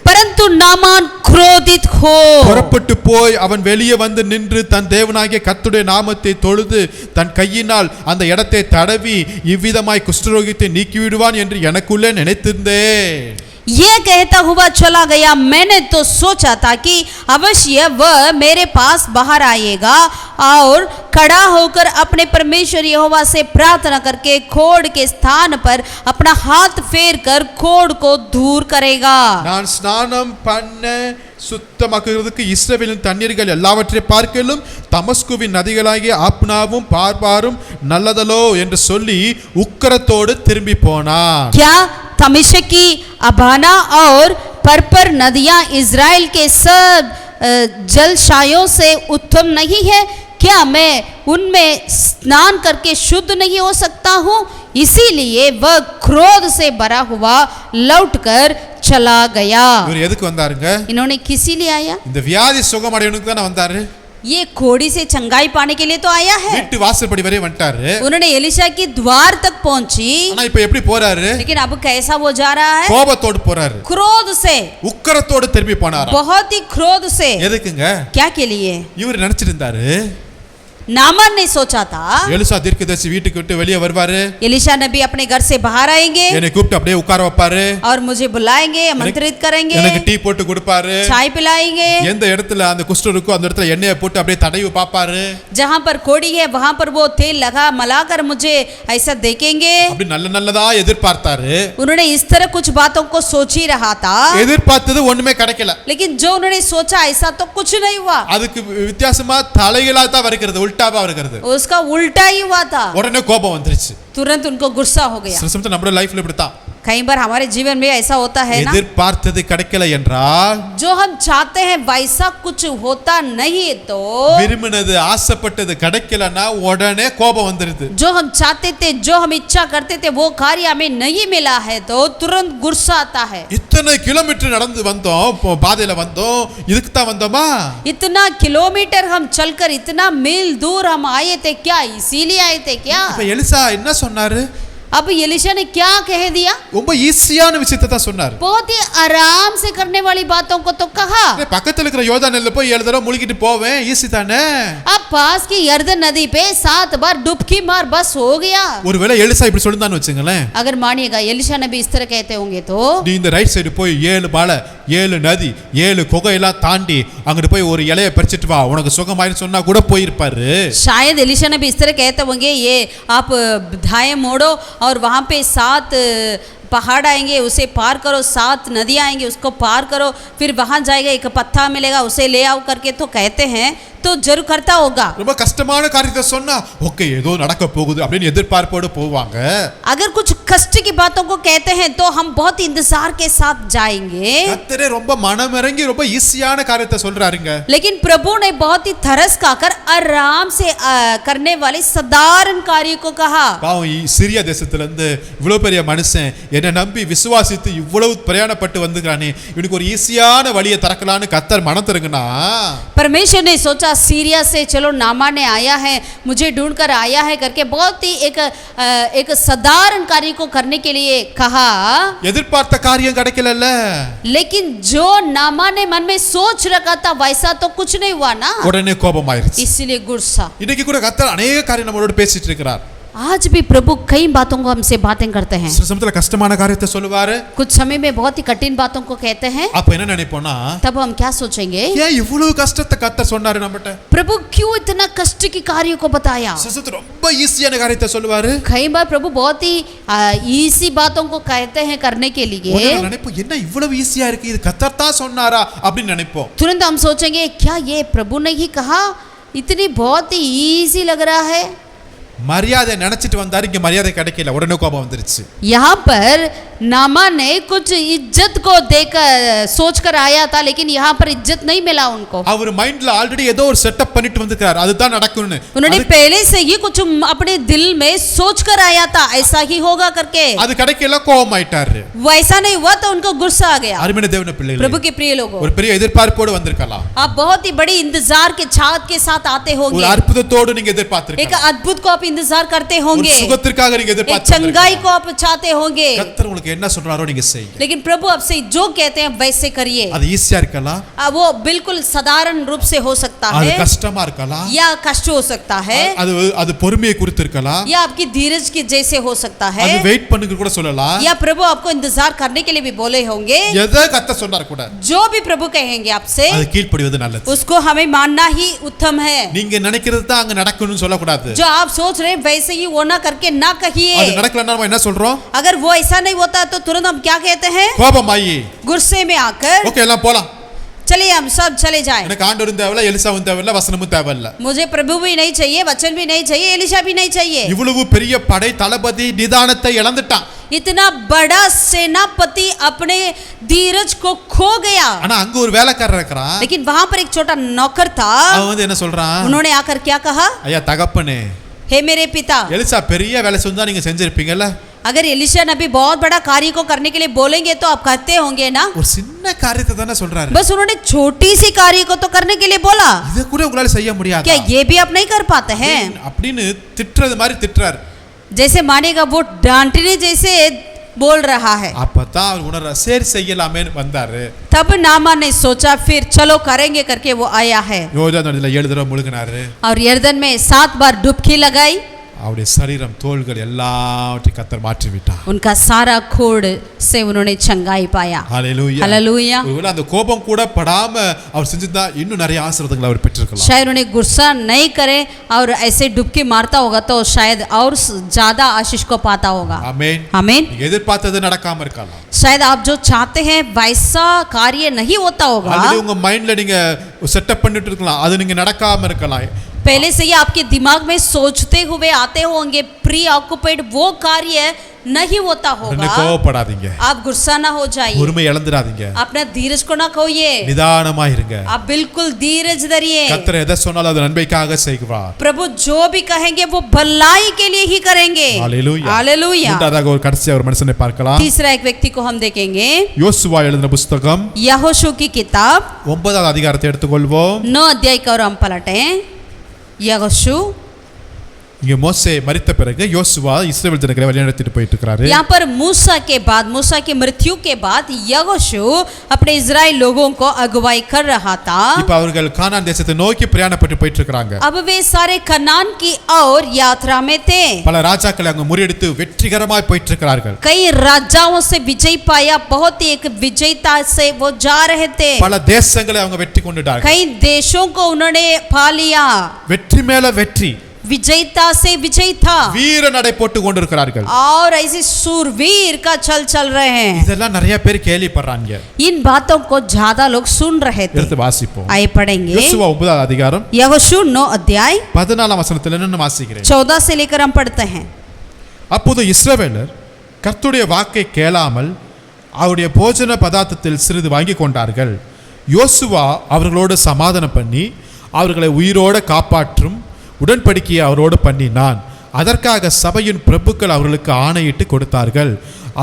परंतु नामान क्रोधित हो புறப்பட்டு போய் அவன் வெளியே வந்து நின்று தன் தேவனாகிய கர்த்தருடைய நாமத்தை தொழுது தன் கையினால் அந்த இடத்தை தடவி இவ்விதமாய் குஷ்டரோகத்தை நீக்கிவிடுவான் என்று எனக்குள்ளே நினைத்திருந்தேன். ये कहता हुआ चला गया। मैंने तो सोचा था कि अवश्य वह मेरे पास बाहर आएगा और खड़ा होकर अपने परमेश्वर यहोवा से प्रार्थना करके खोड़ के स्थान पर अपना हाथ फेर कर खोड़ को दूर करेगा। நான் ஸ்நானம் பண்ண சுத்தமாக்குறதுக்கு இஸ்ரவேலின் தண்ணீர்கள் எல்லாவற்றை பார்க்கலும் தமஸ்குவின் நதிகளாகிய ஆப்னாவும் பார்பாரும் நல்லதலோ என்று சொல்லி உக்கிரத்தோடு திரும்பி போனான். क्या तमिशकी अबाना और परपर नदियां इज़राइल के सब जलशायों से उत्तम नहीं है? क्या मैं उनमें स्नान करके शुद्ध नहीं हो सकता हूँ? इसीलिए वह क्रोध से भरा हुआ लौटकर चला गया। இவர் எதுக்கு வந்தாருங்க? इन्होंने किसी लिए आया? இந்த வியாதி சுகமடையணுக்கு தான வந்தாரு. ये कोढ़ी से चंगाई पाने के लिए तो आया है। வீட்டு வாசல்படி வரை வந்துட்டாரு. उन्होंने एलिशा की द्वार तक पहुंची। ஆனா இப்ப எப்படி போறாரு? लेकिन अब कैसा वो जा रहा है? கோபத்தோடு போறாரு. क्रोध से, உக்கிரத்தோடு திரும்பி போனாரா. बहुत ही क्रोध से। எதுக்குங்க? क्या के लिए? இவர் நினைச்சிட்டு இருந்தாரு नामान ने सोचा था எலிசா தீர்க்கதரிசி வீட்டுக்கு விட்டு வெளியே வருவாரு. एलिशा नबी अपने घर से बाहर आएंगे என்னை கூப்பிட்டு அப்படியே உட்கார வைப்பாரு. और मुझे बुलाएंगे, आमंत्रित करेंगे, எனக்கு டீ போட்டு கொடுப்பாரு. चाय पिलाएंगे। எந்த இடத்துல அந்த குஷ்டம் இருக்கோ அந்த இடத்துல எண்ணெயை போட்டு அப்படியே தடவி பாப்பாரு. जहाँ पर कोड़ी है वहाँ पर वो तेल लगा मलाकर मुझे ऐसा देखेंगे। அப்படி நல்ல நல்லதா எதிர்பார்த்தாரு. उन्होंने इस तरह कुछ बातों को सोच ही रहा था, எதிர்பார்த்தது ஒண்ணுமே கிடைக்கல. लेकिन जो उन्होंने सोचा ऐसा तो कुछ नहीं हुआ। அதுக்கு வித்தியாசமா தலைகளா தான் வருகிறது, உல்டாவா வருகிறது. उसका उल्टा ही हुआ था। உடனே கோபம் வந்துருச்சு. तुरंत उनको गुस्सा हो गया। சில சமயத்துல நம்ம லைஃப்ல இப்படி தான். कई बार हमारे जीवन में ऐसा होता है ना, எதிர்பார்த்தது கிடைக்கல என்றால், जो हम चाहते हैं वैसा कुछ होता नहीं तो, விரும்பினது ஆசைப்பட்டது கிடைக்கலனா உடனே கோபம் வந்துருது. जो हम चाहते थे, जो हम इच्छा करते थे वो कार्य हमें नहीं मिला है तो तुरंत गुस्सा आता है। இத்தனை கிலோமீட்டர் நடந்து வந்தோம், பாதையில வந்தோம், இதுக்கு தான் வந்தோமா? इतना किलोमीटर हम चलकर इतना मील दूर हम आए थे क्या इसीलिए आए थे क्या? இப்ப எலிசா என்ன சொன்னாரு? अब एलिशा ने क्या कह दिया? ரொம்ப ஈஸியான விஷயத்தை தான் சொன்னாரு. बहुत ही आराम से करने वाली बातों को तो कहा। பக்கத்துல இருக்கிற யோர்தானில போய் 7 தடவை முழுகிட்டு போவேன், ஈஸி தானே. अब पास की यर्दन नदी पे 7 बार डुबकी मार बस हो गया। ஒருவேளை எலிசா இப்படி சொல்லிருந்தான்னு வெச்சுங்களேன், अगर मानिएगा एलिशा नबी इस तरह कहते होंगे तो, நீ இந்த ரைட் சைடு போய் 7 பாலை 7 நதி 7 குகை எல்லாம் தாண்டி அங்கிட்டு போய் ஒரு இலையை பறிச்சிட்டு வா, உனக்கு சுகமாயின்னு சொன்னா கூட போயிருப்பாரு. शायद एलिशा नबी इस तरह कहते होंगे, ये आप दाएं मोड़ो और वहाँ पे 7 पहाड़ आएंगे, उसे पार करो, 7 नदियाँ आएंगे, उसको पार करो, फिर वहाँ जाएगा एक पत्थर मिलेगा, उसे ले आओ करके तो कहते हैं तो जरूर करता होगा। ரொம்ப கஷ்டமான காரியத்தை சொன்னா ஓகே ஏதோ நடக்க போகுது அப்படின்னு எதிர்பார்ப்போடு போவாங்க. अगर कुछ कष्ट की बातों को कहते हैं तो हम बहुत इंतजार के साथ जाएंगे। கர்த்தரே ரொம்ப மனமிறங்கி ரொம்ப ஈஸியான காரியத்தை சொல்றாருங்க. लेकिन प्रभु ने बहुत ही तरस खाकर आराम से करने वाले साधारण कार्य को कहा। பாவம் சிரியா தேசத்துல இருந்து இவ்வளவு பெரிய மனுஷன் என்னை நம்பி விசுவாசித்து இவ்வளவு பிரயாணப்பட்டு வந்துக்கிறானே, இவனுக்கு ஒரு ஈஸியான வழியை திறக்கலான்னு கர்த்தர் மனம் தருங்கன்னா, परमेश्वर ने सोचा सीरिया से चलो नामान ने आया है, मुझे ढूंढ कर आया है करके बहुत ही एक साधारण कार्य को करने के लिए कहा। எதிர்பார்த்த காரியம் கிடைக்கலல்ல, लेकिन जो नामान ने मन में सोच रखा था वैसा तो कुछ नहीं हुआ ना, உடனே கோபமாயிருச்சு. इसीलिए गुस्सा। இன்னைக்கு கூட கர்த்தர் अनेक காரியம் நம்மளோட பேசிட்டு இருக்கிறார். आज भी प्रभु कई बातों को हमसे बातें करते हैं। சில சமயத்துல கஷ்டமான காரியத்தை சொல்லுவாரு, कुछ समय में बहुत ही कठिन बातों को कहते हैं। அப்ப என்ன நினைப்போம்னா, तब हम क्या सोचेंगे, ஏன் இவ்வளவு கஷ்டத்தை கர்த்தர் சொன்னாரு நம்மட்ட? प्रभु क्यों इतना कष्ट की कार्य को बताया? சில சமயத்துல ரொம்ப ஈஸியான காரியத்தை சொல்லுவாரு, कई बार प्रभु बहुत ही इसी बातों को कहते हैं करने के लिए। நினைப்போம் என்ன இவ்வளவு ஈஸியா இருக்கு, இது கர்த்தர் தான் சொன்னாரா அப்படின்னு நினைப்போம். तुरंत हम सोचेंगे क्या ये प्रभु ने ही कहा, इतनी बहुत ही इजी लग रहा है। மரியாதை நினைச்சிட்டு வந்தாரு, இங்க மரியாதை கிடைக்கல, உடனே கோபம் வந்துருச்சு. यहाँ पर नामा ने कुछ इज्जत को देकर सोच कर आया था, लेकिन यहाँ पर इज्जत नहीं मिला उनको। அவர் மைண்ட்ல ஆல்ரெடி ஏதோ ஒரு செட்டப் பண்ணிட்டு வந்திருக்காரு, அதுதான் நடக்கும்னு. उन्होंने पहले से ही कुछ अपने दिल में सोच कर आया था ऐसा ही होगा करके, அது கிடைக்கல, கோபம் ஆயிட்டாரு. वैसा नहीं हुआ तो उनको गुस्सा आ गया। அருமையான தேவனுடைய பிள்ளைகளே, प्रभु के प्रिय लोगों, ஒரு பெரிய எதிர்பார்ப்போடு வந்திருக்கலாம், आप बहुत ही बड़ी इंतजार के छात के साथ आते ஒரு होंगे, அற்புதத்தோடு நீங்க एक எதிர்பார்த்திருக்கலாம், अद्भुत को आप इंतजार करते ஒரு होंगे, சுகத்திற்காக நீங்க एक चंगाई எதிர்பார்த்திருக்கலாம். को आप चाहते होंगे। கர்த்தர் உங்களுக்கு என்ன சொல்றாரோ நீங்க செய்யுங்க. लेकिन प्रभु आपसे जो कहते हैं वैसे करिए। அது ஈஸியா இருக்கலாம், वो बिल्कुल साधारण रूप से हो सकता அது है, கஷ்டமா இருக்கலாம், या कष्ट हो सकता है, அது பொறுமையை குறித்து இருக்கலாம், या आपकी धीरज के जैसे हो सकता है, அது வெயிட் பண்ணுங்க கூட சொல்லலாம், या प्रभु आपको इंतजार करने के लिए भी बोले होंगे। எதை கர்த்தர் சொன்னார் கூட जो भी प्रभु कहेंगे आपसे அது கீழ்ப்படிவது நல்லது. उसको हमें मानना ही उत्तम है। நீங்க நினைக்கிறது தான் அங்க நடக்கணும்னு சொல்லக்கூடாது. जो आप सोच रहे हैं वैसे ही वो ना करके ना कहिए। அது நடக்கலன்னா நம்ம என்ன சொல்றோம்? अगर वो ऐसा नहीं होता तो तुरंत हम क्या कहते हैं, கோபமாயி गुस्से में आकर ஓகே எல்லாம் போலாம், चलिए हम सब चले जाएं। எனக்கு ஆண்டவரும் தேவையில்ல, எலிசாவும் தேவையில்ல, வசனமும் தேவையில்ல, मुझे प्रभु भी नहीं चाहिए, वचन भी नहीं चाहिए, एलिशा भी नहीं चाहिए। இவ்வளவு பெரிய படை தளபதி நிதானத்தை இழந்துட்டான். इतना बड़ा सेनापति अपने धीरज को खो गया। ஆனா அங்க ஒரு வேலைக்காரர் இருக்கிறான், लेकिन वहां पर एक छोटा नौकर था, அவன் வந்து என்ன சொல்றான், उन्होंने आकर क्या कहा, ஐயா தகப்பனே, हे मेरे पिता, எலிசா பெரிய வேலை செஞ்சா நீங்க செஞ்சிருப்பீங்கல்ல, अगर एलिशा नबी बहुत बड़ा कार्य को करने के लिए बोलेंगे तो आप कहते होंगे ना, ஒரு சின்ன காரியத்தை தானே சொல்றாரு, बस उन्होंने छोटी सी कार्य को तो करने के लिए बोला, இத கூட உங்களால செய்ய முடியாது, क्या ये भी आप नहीं कर पाते हैं? அப்படின்னு திட்டுறது மாதிரி திட்டுறாரு. जैसे मानेगा वो डांटने जैसे बोल रहा है। அப்பதான் அவர் உணர்ற சரி செய்யலாமேன்னு வந்தாரு. तब नामान ने सोचा फिर चलो करेंगे करके वो आया है யோர்தான் நதியில 7 தடவை முழுகினாரு. और यरदन में 7 बार डुबकी लगाई, அவருடைய சரீரம் தோள்கள் எல்லாவற்றையும் கர்த்தர் மாற்றி விட்டார். उनका सारा खोड़ से उन्होंने चंगाई पाया। ஹalleluya, हालेलुया। ஒருவேளை அந்த கோபம் கூட படாம அவர் செஞ்சிருந்தா இன்னும் நிறைய ஆசீர்வாதங்களை அவர் பெற்றிருக்கலாம். शायद उन्हें गुस्सा नहीं करे और ऐसे डुबकी मारता होगा तो शायद और ज्यादा आशीष को पाता होगा। ஆமென், आमीन। நீங்க எதிர்பார்த்தது நடக்காம இருக்கலாம், शायद आप जो चाहते हैं वैसा कार्य नहीं होता होगा, அல்லது உங்க மைண்ட்ல நீங்க செட்டப் பண்ணிட்டு இருக்கலாம், அது நீங்க நடக்காம இருக்கலாம். पहले से ही आपके दिमाग में सोचते हुए आते होंगे प्री ऑक्युपाइड वो कार्य नहीं होता होगा। கோவப்படாதீங்க, आप गुस्सा ना हो जाइए, பொறுமை இழந்துடாதீங்க, अपना धीरज को ना खोइए, நிதானமா இருங்க. आप बिल्कुल धीरज धरिए। கர்த்தர் எதை சொன்னாலும் அது நன்மைக்காக செய்வார். प्रभु जो भी कहेंगे वो भलाई के लिए ही करेंगे। ஹalleluya, हालेलुया। மூன்றாவதாக ஒரு கடைசியா ஒரு மனுஷனை பார்க்கலாம். तीसरा एक व्यक्ति को हम देखेंगे, யோசுவா எழுதின புத்தகம் यहोशू की किताब 9வது அதிகாரத்தை எடுத்துக்கொள்வோம். 9 अध्याय का और हम पलटे। यहोशू, இங்க மோசே மரித்த பிறகு யோசுவா இஸ்ரவேல் ஜனங்களை வழிநடத்திட்டு போயிட்டு இருக்காரு. यहाँ पर मूसा के बाद, मूसा की मृत्यु के बाद यहोशू अपने इजराइल लोगों को अगुवाई कर रहा था। இப்ப அவர்கள் கானான் தேசத்தை நோக்கி பிரயாணப்பட்டு போயிட்டு இருக்காங்க. अब वे सारे कनान की ओर यात्रा में थे। பல ராஜாக்களை அங்க முறியடித்து வெற்றிகரமாய் போயிட்டு இருக்கார்கள். कई राजाओं से विजय पाया, बहुत ही एक विजयता से वो जा रहे थे। பல தேசங்களை அவங்க வெற்றி கொண்டுட்டார்கள். कई देशों को उन्होंने पा लिया, வெற்றி மேல வெற்றி, विजयता से विजय था, வீர நடை போட்டு கொண்டிருக்கிறார்கள். और ऐसे सूरवीर का चल रहे हैं। இதெல்லாம் நிறைய பேர் கேள்விப்படுறாங்க. इन बातों को ज्यादा लोग सुन रहे थे। எடுத்து வாசிப்போம். आइए पढ़ेंगे யோசுவா 9வது அதிகாரம் यहोशू 9 अध्याय 14ஆம் வசனத்துல இருந்து வாசிக்கிறேன். 14 से लेकर हम पढ़ते हैं। அப்போது இஸ்ரவேலர் கர்த்தருடைய வாக்கை கேளாமல் அவருடைய போஜன பதார்த்தத்தில் சிறிது வாங்கி கொண்டார்கள். யோசுவா அவர்களோடு சமாதானம் பண்ணி அவர்களை உயிரோடு காப்பாற்றும் உடன்படிக்கையை அவரோடு பண்ணினான். அதற்காக சபையின் பிரபுக்கள் அவர்களுக்கு ஆணையிட்டு கொடுத்தார்கள்.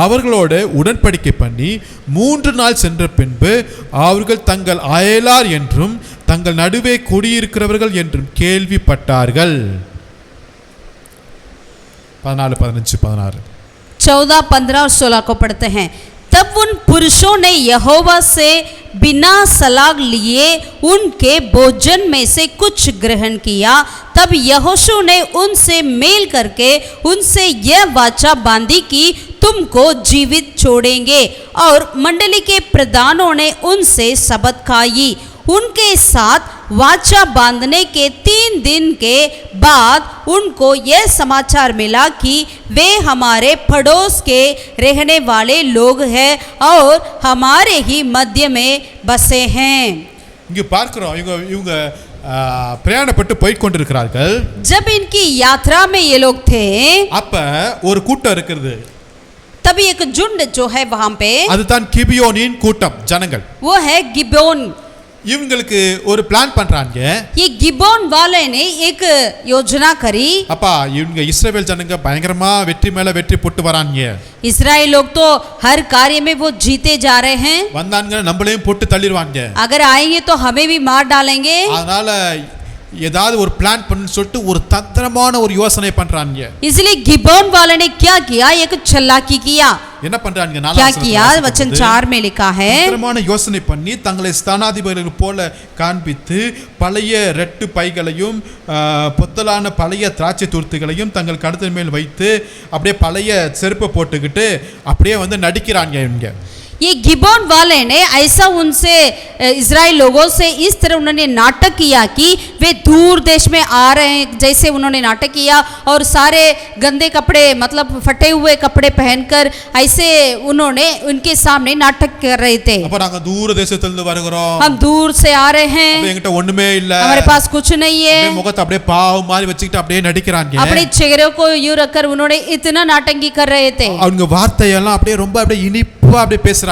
அவர்களோடு உடன்படிக்கை பண்ணி 3 நாள் சென்ற பின்பு அவர்கள் தங்கள் அயலார் என்றும் தங்கள் நடுவே குடியிருக்கிறவர்கள் என்றும் கேள்விப்பட்டார்கள். 14, 15, 16 14, 15 और 16 को पढ़ते हैं। तब उन पुरुषों ने यहोवा से बिना सलाह लिए उनके भोजन में से कुछ ग्रहण किया। तब यहोशू ने उनसे मेल करके उनसे यह वाचा बांधी कि तुमको जीवित छोड़ेंगे, और मंडली के प्रधानों ने उनसे शपथ खाई। उनके साथ वाचा बांधने के 3 दिन के बाद उनको यह समाचार मिला कि वे हमारे पड़ोस के रहने वाले लोग हैं और हमारे ही मध्य में बसे हैं। இங்க பார்க்கிறோம், இவங்க பிரயாணப்பட்டு போய் கொண்டிருக்கிறார்கள். जब इनकी यात्रा में ये लोग थे, அப்ப ஒரு கூட்டம் இருக்குது. तभी एक झुंड जो है वहां पे, அதுதான் கிபியோனின் கூட்டம், ஜனங்கள். वो है गिबोन। இவங்களுக்கு ஒரு பிளான் பண்றாங்க. ये गिबोन वाले ने एक योजना करी। அப்பா இவங்க இஸ்ரவேல் ஜனங்க பயங்கரமா வெற்றி மேல வெற்றி போட்டு வராங்க. इजराइल लोग तो हर कार्य में वो जीते जा रहे हैं, வந்தாங்க நம்மளையும் போட்டு தள்ளிடுவாங்க. अगर आएंगे तो हमें भी मार डालेंगे। அதனால ஏதாவது ஒரு பிளான் பண்ணு சொல்லிட்டு ஒரு தந்திரமான ஒரு யோசனை பண்றாங்க. इसलिए गिबोन वाले ने क्या किया, एक चालाकी किया। என்ன பண்றாங்க? क्या किया? वचन 4 में लिखा है, தந்திரமான யோசனை பண்ணி தங்களை ஸ்தானாதிபதிகள் போல காண்பித்து பழைய ரெட்டு பைகளையும் பொத்தலான பழைய திராட்சை துருத்துகளையும் தங்கள் கழுத்தின் மேல் வைத்து அப்படியே பழைய செருப்பை போட்டுக்கிட்டு அப்படியே வந்து நடிக்கிறாங்க இவங்க. ये गिबोन वाले ने ऐसा उनसे इजराइल लोगों से इस तरह उन्होंने नाटक किया कि वे दूर देश में आ रहे हैं, जैसे उन्होंने नाटक किया और सारे गंदे कपड़े मतलब फटे हुए कपड़े पहनकर ऐसे उन्होंने उनके सामने नाटक कर रहे थे। அப்ப நாங்க தூர தேசத்திலிருந்து வருகிறோம், हम दूर से आ रहे हैं, என்கிட்ட ஒண்ணுமே இல்ல, हमारे पास कुछ नहीं है। முகத்தை அப்படியே பாவ மாதிரி வச்சுக்கிட்டு அப்படியே நடிக்கிறாங்க. अपने चेहरे को यूं रखकर उन्होंने इतना नाटंकी कर रहे थे। அவங்க வார்த்தையெல்லாம் அப்படியே ரொம்ப அப்படியே இனிப்பா அப்படியே பேசுறாங்க.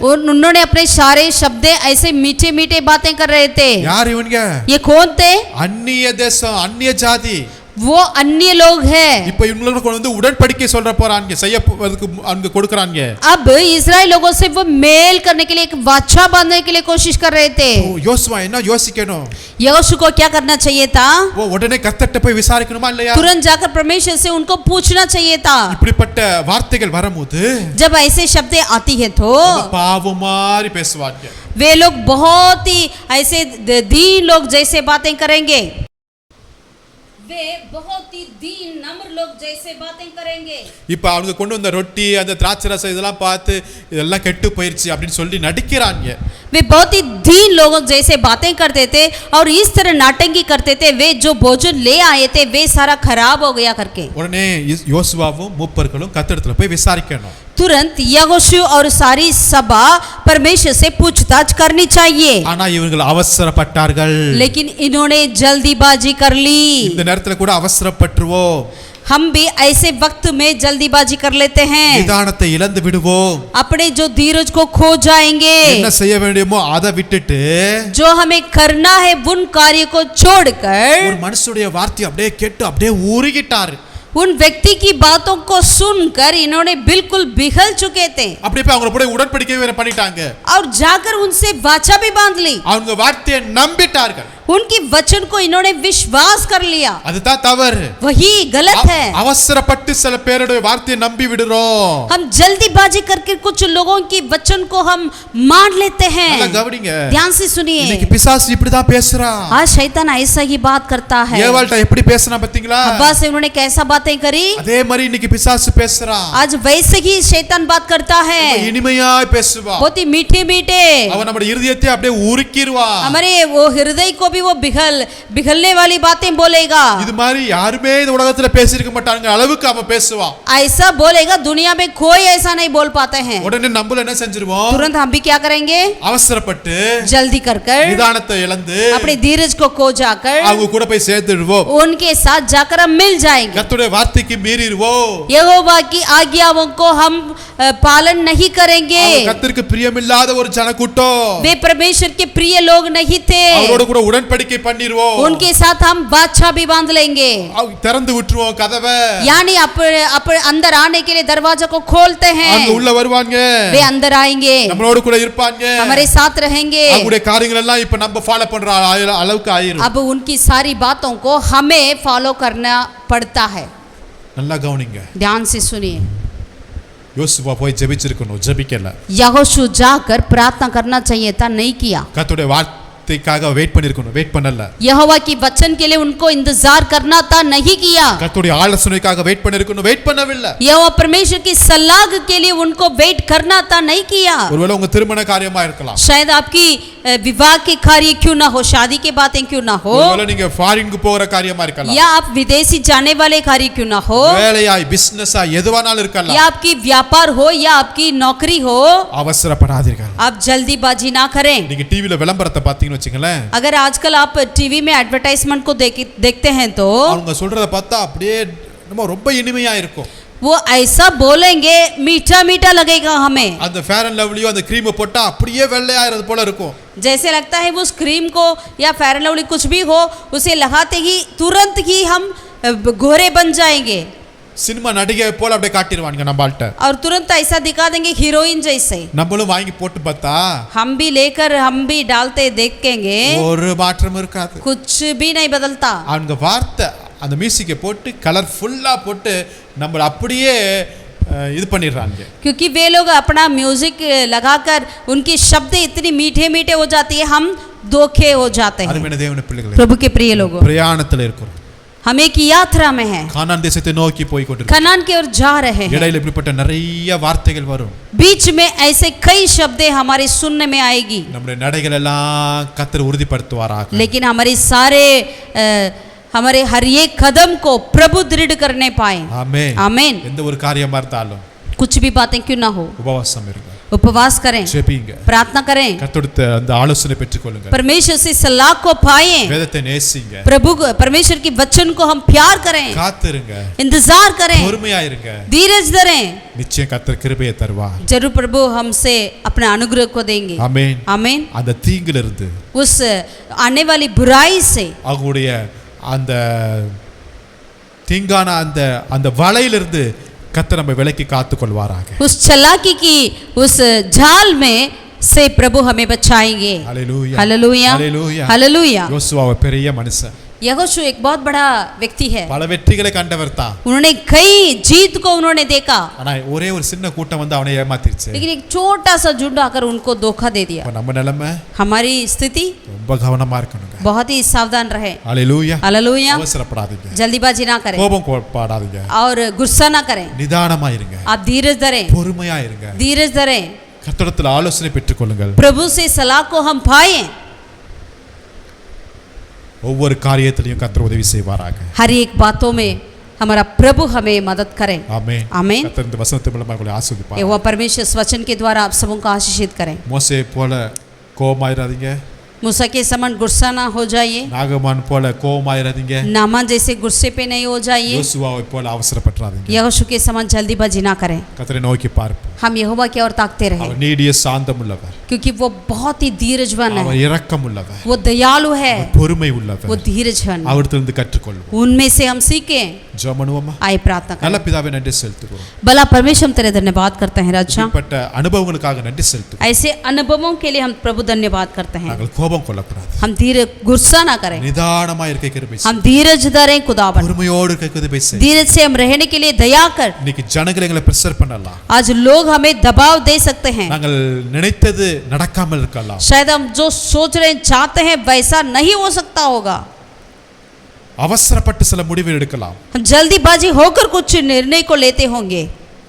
उन्होंने अपने सारे शब्द ऐसे मीठे मीठे बातें कर रहे थे। யார் இவங்க? ये कौन थे? அந்நிய தேசம், அந்நிய ஜாதி, वो अन्य लोग हैं। இப்போ இவங்களோட கொண்டு வந்து உடன்படிக்கை சொல்ற போறாங்க, செய்யறதுக்கு அங்க கொடுக்கறாங்க. अब इस्राएल लोगों से वो मेल करने के लिए एक वाचा बांधने के लिए कोशिश कर रहे थे। யோசுவா என்ன யோசிக்கணும்? यहोशू को क्या करना चाहिए था? वो உடனே கர்த்தர்ட்ட போய் விசாரிக்கணுமா இல்லையா? तुरंत जाकर परमेश्वर से उनको पूछना चाहिए था। இப்படிப்பட்ட வார்த்தைகள் வரும்போது जब ऐसे शब्द आती है तो பாவம் மாதிரி பேசுவாங்க. वे लोग बहुत ही ऐसे दीन लोग जैसे बातें करेंगे, वे बहुत ही दीन नम्र लोग जैसे बातें करेंगे। இப்ப அவங்க கொண்டு வந்த ரொட்டி அந்த திராட்சை ரசம் இதெல்லாம் பார்த்து இதெல்லாம் கெட்டு போயிருச்சு அப்படின்னு சொல்லி நடிக்கிறாங்க. वे बहुत ही दीन लोगों जैसे बातें करते थे और इस तरह नाटंकी करते थे, वे जो भोजन ले आए थे वे सारा खराब हो गया करके। உடனே யோசுவாவும் மூப்பர்களும் கர்த்தரிடத்துல போய் விசாரிக்கணும். तुरंत यहोशू और सारी सभा परमेश्वर से पूछताछ करनी चाहिए। ஆனா இவங்க அவசரப்பட்டார்கள். लेकिन इन्होंने जल्दीबाजी कर ली। இந்த நேரத்துல கூட அவசரப்பட்டுருவோம். हम भी ऐसे वक्त में जल्दीबाजी कर लेते हैं, நிதானத்தை இழந்து விடுவோம். अपने जो धीरज को खो जाएंगे। என்ன செய்ய வேண்டுமோ அதை விட்டுட்டு जो हमें करना है उन कार्य को छोड़कर ஒரு மனுஷனுடைய வார்த்தை அப்படியே கேட்டு அப்படியே ஊறிக்கிட்டாரு. उन व्यक्ति की बातों को सुनकर इन्होंने बिल्कुल बिखल चुके थे அப்படியே போய் அவங்க கூட உடன்படிக்கை வேற பண்ணிட்டாங்க. और जाकर उनसे वाचा भी बांध ली। அவங்க வார்த்தையை நம்பிட்டார்கள். उनकी वचन को इन्होंने विश्वास कर लिया। அதுதான் தவறு. वही गलत है। அவசரப்பட்டு சில பேருடைய வார்த்தையை நம்பி விடுறோம். हम जल्दीबाजी करके कुछ लोगों की वचन को हम मान लेते हैं। நல்லா கவனிங்க. ध्यान से सुनिए। இன்னைக்கு பிசாசு இப்படி தான் பேசுறான். आज शैतान ऐसा ही बात करता है। ஏவாள்ட்ட எப்படி பேசுனா பாத்தீங்களா? हव्वा से उन्होंने कैसा बातें करी, அதே மாதிரி இன்னைக்கு பிசாசு பேசுறான். आज वैसे ही शैतान बात करता है। இனிமையாய் பேசுவான். बहुत ही मीठे मीठे, அவன் நம்ம இதயத்தை அப்படியே உருக்கிடுவான். हमारे वो हृदय को भी वो बिखलने वाली बातें बोलेगा। இது மாதிரி யாருமே இந்த உலகத்துல பேசிருக்க மாட்டாங்க அளவுக்கு அவன் பேசுவான். ऐसा बोलेगा, दुनिया में कोई ऐसा नहीं बोल पाते हैं। உடனே நம்மள என்ன செஞ்சிருவோம்? तुरंत हम भी क्या करेंगे? அவசரப்பட்டு जल्दी कर நிதானத்தை இழந்து अपने धीरज को खो जाकर அவங்க கூட போய் சேர்ந்துடுவோம். उनके साथ जाकर हम मिल जाएंगे। கர்த்தருடைய வார்த்தைக்கு மீறிடுவோம். यहोवा की आज्ञाओं को हम पालन नहीं करेंगे। கர்த்தருக்கு பிரியமில்லாத ஒரு ஜனக்கூட்டம். वे परमेश्वर के प्रिय लोग नहीं थे। அவரோட கூட உடன்படிக்கை பண்ணிடுவோம். उनके साथ हम वाचा भी बांध लेंगे, திறந்து விட்டுருவோம் கதவை. यानी अपने अंदर आने के लिए दरवाजा को खोलते हैं। அவங்க உள்ள வருவாங்க. वे अंदर आएंगे, நம்மளோட கூட இருப்பாங்க. हमारे साथ रहेंगे। அவங்களுடைய காரியங்கள் எல்லாம் இப்ப நம்ம ஃபாலோ பண்ற அளவுக்கு ஆயிரும். अब उनकी सारी बातों को हमें फॉलो करना पड़ता है। நல்லா கவனிங்க. ध्यान से सुनिए। யோசுவா போய் ஜெபிச்சிருக்கணும், ஜெபிக்கல. यहोशू जाकर प्रार्थना करना चाहिए था, नहीं किया। கர்த்தருடைய வார்த்தைக்காக வெயிட் பண்ணிருக்கணும், வெயிட் பண்ணல. यहोवा की वचन के लिए उनको इंतजार करना था, नहीं किया। கர்த்தருடைய ஆலோசனைக்காக வெயிட் பண்ணிருக்கணும், வெயிட் பண்ணவில்லை. यहोवा परमेश्वर की सलाह के लिए उनको वेट करना था, नहीं किया। ஒருவேளை உங்க திருமண காரியமா இருக்கலாம். शायद आपकी विवाह के कार्य क्यों ना हो, शादी के बातें क्यों ना हो, ஒருவேளை நீங்க ஃபாரினுக்கு போற காரியமா இருக்கலாம். या आप विदेशी जाने वाले कार्य क्यों ना हो, வேலையாய் பிசினஸா எதுவானாலும் இருக்கலாம். या आपकी व्यापार हो या आपकी नौकरी हो, அவசரப்படாதீர்கள். आप जल्दीबाजी ना करें। நீங்க டிவில விளம்பரத்தை பாத்தீங்கன்னு வச்சுங்களேன். अगर आजकल आप टीवी में एडवर्टाइजमेंट को देखते हैं तो அவங்க சொல்றத பார்த்தா அப்படியே நம்ம ரொம்ப இனிமையா இருக்கும். वो ऐसा बोलेंगे, मीठा मीठा लगेगा हमें। அந்த ஃபேர் அண்ட் லவ்லியோ அந்த க்ரீம் போட்டா அப்படியே வெள்ளையாயிரது போல இருக்கும். जैसे लगता है वो क्रीम को या फेयर एंड लवली कुछ भी हो, उसे लगाते ही तुरंत ही हम गोरे बन जाएंगे। சினிமா நடிகை போல அப்படியே காட்டிடுவாங்க நம்மள்ட்ட. और तुरंत ऐसा दिखा देंगे हीरोइन जैसे। நம்மளும் வாங்கி போட்டு பார்த்தா हम भी लेकर हम भी डालते देखेंगे, ஒரு மாற்றமும் இருக்காது. कुछ भी नहीं बदलता। அவங்க வார்த்தை அந்த மியூசிக்கை போட்டு கலர்ஃபுல்லா போட்டு நம்மள அப்படியே இது பண்ணிடுறாங்க. क्योंकि वे लोग अपना म्यूजिक लगाकर उनकी शब्द इतनी मीठे मीठे हो जाती है, हम धोखे हो जाते हैं। அருமையான தேவனுடைய பிள்ளைகளே, प्रभु के प्रिय लोगों, பிரயாணத்துல இருக்கிறோம். हम एक यात्रा में हैं, கானான் தேசத்தை நோக்கி போய் கொண்டிருக்கிறோம். कनान की ओर जा रहे हैं। இடையில இப்படிப்பட்ட நிறைய வார்த்தைகள் வரும். बीच में ऐसे कई शब्दें हमारे सुनने में आएगी, நம்முடைய நடைகள் எல்லாம் கர்த்தர் உறுதிப்படுத்துவாராக. लेकिन हमारे हर एक कदम को प्रभु दृढ़ करने पाए। ஆமென். आमीन। எந்த ஒரு காரியமா இருந்தாலும் कुछ भी बातें क्यों ना हो, உபவாசம் இருங்க, उपवास करें, ஜெபிங்க, प्रार्थना करें, கர்த்தருடைய அந்த ஆலோசனை பெற்றுக்கொள்ளுங்க, परमेश्वर से सलाह को पाएं, வேதத்தை நேசிங்க, परमेश्वर की वचन को हम प्यार करें, காத்திருங்க, इंतजार करें, பொறுமையா இருங்க. धीरज धरें। நிச்சயம் கர்த்தர் கிருபையை தருவார். जरूर प्रभु हमसे अपने अनुग्रह को देंगे। ஆமென். आमीन। அந்த தீங்கிலிருந்து, उस आने वाली बुराई से, அவங்களுடைய அந்த தீங்கான அந்த அந்த வலையிலிருந்து கர்த்தர் நம்மை விலக்கி காத்துக் கொள்வாராக. उस चालाकी की उस जाल में से प्रभु हमें बचाएंगे. Hallelujah hallelujah hallelujah hallelujah. யோசுவா பெரிய மனுஷன், यहोशू एक बहुत बड़ा व्यक्ति है. பல வெற்றிகளை கண்டவர் தான். उन्होंने कई जीत को उन्होंने देखा, ஆனா ஒரே ஒரு சின்ன கூட்டம் வந்து அவனை ஏமாத்திருச்சு. लेकिन एक छोटा सा झुंड आकर उनको धोखा दे दिया. இப்ப நம்ம நிலைமை हमारी स्थिति ரொம்ப கவனமா இருக்கணுங்க. बहुत ही सावधान रहे. Hallelujah hallelujah. அவசரப்படாதீங்க, जल्दीबाजी ना करें கோபம் பாடாதீங்க, और गुस्सा ना करें. நிதானமா இருங்க, आप धीरज धरें, பொறுமையா இருங்க. धीरज धरें. கர்த்தரிடத்தில் ஆலோசனை பெற்றுக்கொள்ளுங்கள். प्रभु से सलाह को हम पाएं. ஒவ்வொரு காரியத்திலையும் கர்த்தர் உதவி செய்வாராக. हर एक बातों में हमारा प्रभु हमें मदद करें. ஆமென். आमीन. கர்த்தர் இந்த வசனத்தின் மூலமா உங்களை ஆசீர்வதிப்பார். यहोवा परमेश्वर इस वचन के द्वारा आप सबों को आशीषित करें. மோசே போல கோபமாயிராதீங்க, मूसा के समान गुस्सा ना हो जाइए, நாகமான் போல கோபமாயிராதீங்க, नामान जैसे गुस्से पे नहीं हो जाइए, யோசுவாவை போல அவசரப்படாதீங்க. यहोशू के समान जल्दीबाजी ना करें. கர்த்தரை நோக்கி பார்ப்போம். हम यहोवा की ओर ताकते रहें, அவர் நீடிய சாந்தம் உள்ளவர், क्योंकि वो बहुत ही धीरजवान है, அவர் இரக்கம் உள்ளவர், वो दयालु है, பொறுமை உள்ளவர். वो धीरजवान. அவரிடத்திலிருந்து கற்றுக்கொள்வோம். उनमें से हम सीखें. ஜெபம் பண்ணுவோமா? आए प्रार्थना நல்ல करें. பிதாவே நன்றி செலுத்துகிறோம். भला परमेश्वर हम तेरे धन्यवाद करते हैं राजा. இப்பட்ட அனுபவங்களுக்காக நன்றி செலுத்துகிறோம். ऐसे अनुभवों के लिए हम प्रभु धन्यवाद करते हैं. நாங்கள் கோபம் கொள்ளக்கூடாது, हम धीरे गुस्सा ना करें, நிதானமா இருக்க கிருபை செய். हम धीरज धरें खुदावन. பொறுமையோடு இருக்க கிருபை செய். धीरज से हम रहने के लिए दया कर. இன்னைக்கு ஜனங்களை எங்களை பிரஷர் பண்ணலாம், आज लोग हमें दबाव दे सकते हैं, நாங்கள் நினைத்தது நடக்காமல் இருக்கலாம், शायद हम जो सोच रहे हैं चाहते हैं वैसा नहीं हो सकता होगा, அவசரப்பட்டு சில முடிவு எடுக்கலாம். हम जल्दीबाजी होकर कुछ निर्णय को लेते होंगे.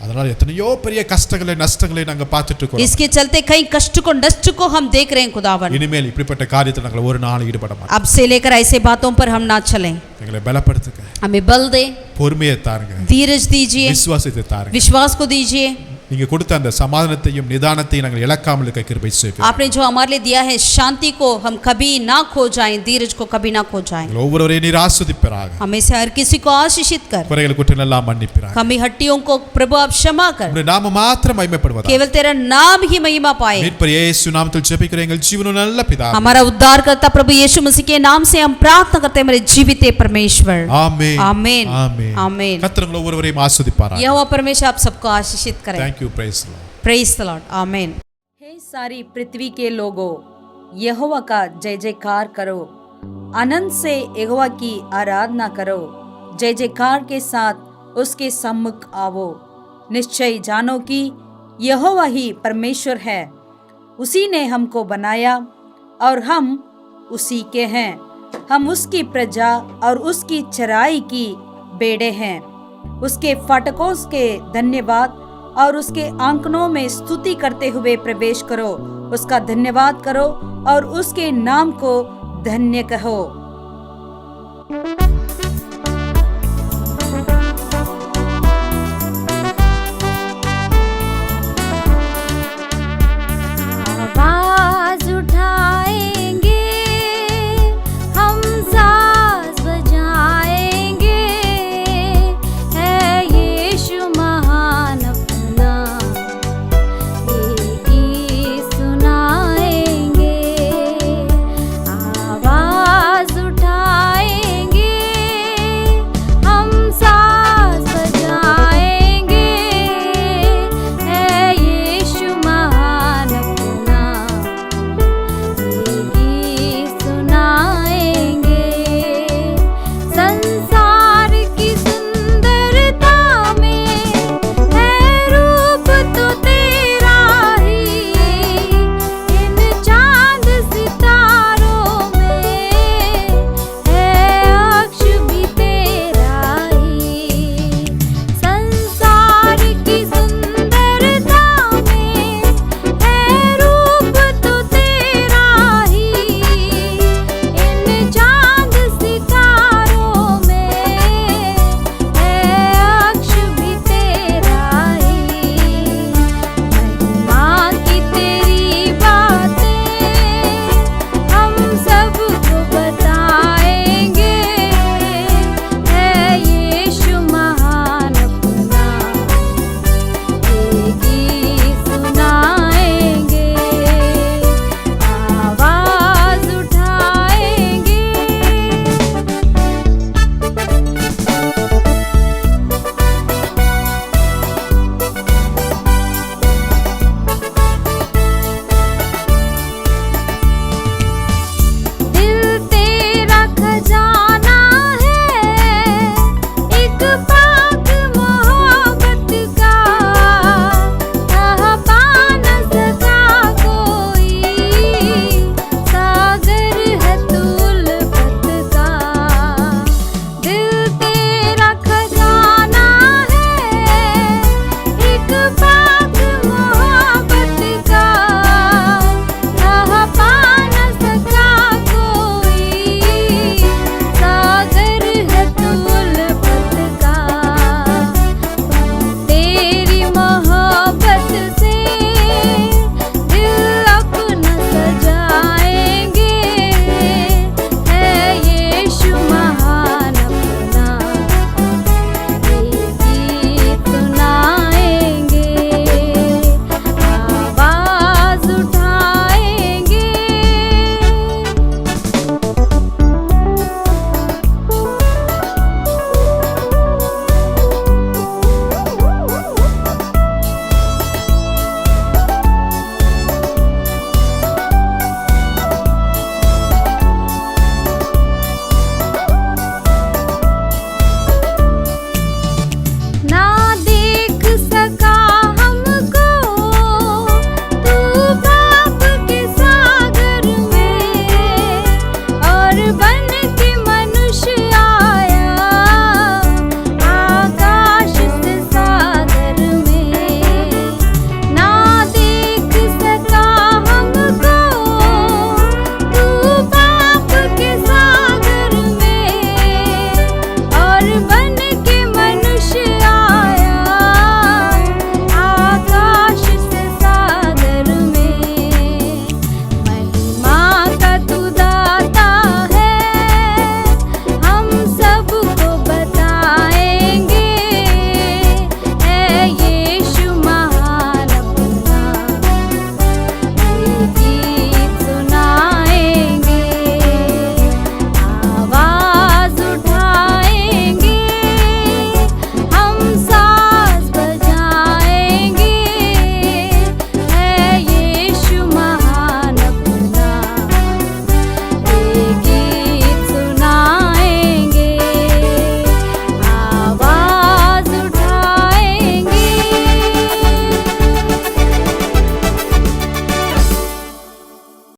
அதனால எத்தனையோ பெரிய கஷ்டங்களை நஷ்டங்களை நாங்க பார்த்துட்டு இருக்கோம். इसके चलते कई कष्ट को नष्ट को हम देख रहे हैं खुदावन. இனிமேல் இப்படிப்பட்ட காரியத்தில் நாங்கள் ஒரு நாள் ஈடுபட மாட்டோம். अब से लेकर ऐसे बातों पर हम ना चलें. எங்களை பலப்படுத்துங்க, हमें बल दे, பொறுமையை தாருங்க, धीरज दीजिए, விசுவாசத்தை தாருங்க. विश्वास को दीजिए. நீங்க கொடுத்த அந்த சமாதானத்தையும் நிதானத்தையும் நாங்கள் இழக்காமல் இருக்க கிருபை செய்யுங்க. आपने जो हमारे लिए दिया है शांति को हम कभी ना खो जाएं, धीरज को कभी ना खो जाएं. ஒவ்வொருவரையும் நீர் ஆசீர்வதிப்பீராக. हमें से हर किसी को आशीषित कर, குறைகள் குற்றங்கள் எல்லாம் மன்னிப்பீராக. कमी हट्टियों को प्रभु आप क्षमा कर, உம்முடைய நாமம் மாத்திரம் மகிமைப்படுவதாக. केवल तेरा नाम ही महिमा पाए. மீட்பர் இயேசு நாமத்தில் ஜெபிக்கிறேன் எங்கள் ஜீவனுள்ள நல்ல பிதாவே. हमारा उद्धारकर्ता प्रभु यीशु मसीह के नाम से हम प्रार्थना करते हैं, हमारे जीवित परमेश्वर. ஆமென் आमीन ஆமென் आमीन. கர்த்தர் உங்களை ஒவ்வொருவரையும் ஆசீர்வதிப்பாராக. यहोवा परमेश्वर आप सबको आशीषित करें. Thank you, praise the Lord. Praise the Lord. आमीन. हे सारी पृथ्वी के लोगों, यहोवा का जय जयकार करो, आनंद से यहोवा की आराधना करो, जय जयकार के साथ उसके सम्मुख आवो. निश्चय जानो कि यहोवा ही परमेश्वर है, उसी ने हमको बनाया और हम उसी के हैं. हम उसकी प्रजा और उसकी चराई की बेड़े हैं. उसके फाटकों के धन्यवाद और उसके आंगनों में स्तुति करते हुए प्रवेश करो. उसका धन्यवाद करो और उसके नाम को धन्य कहो.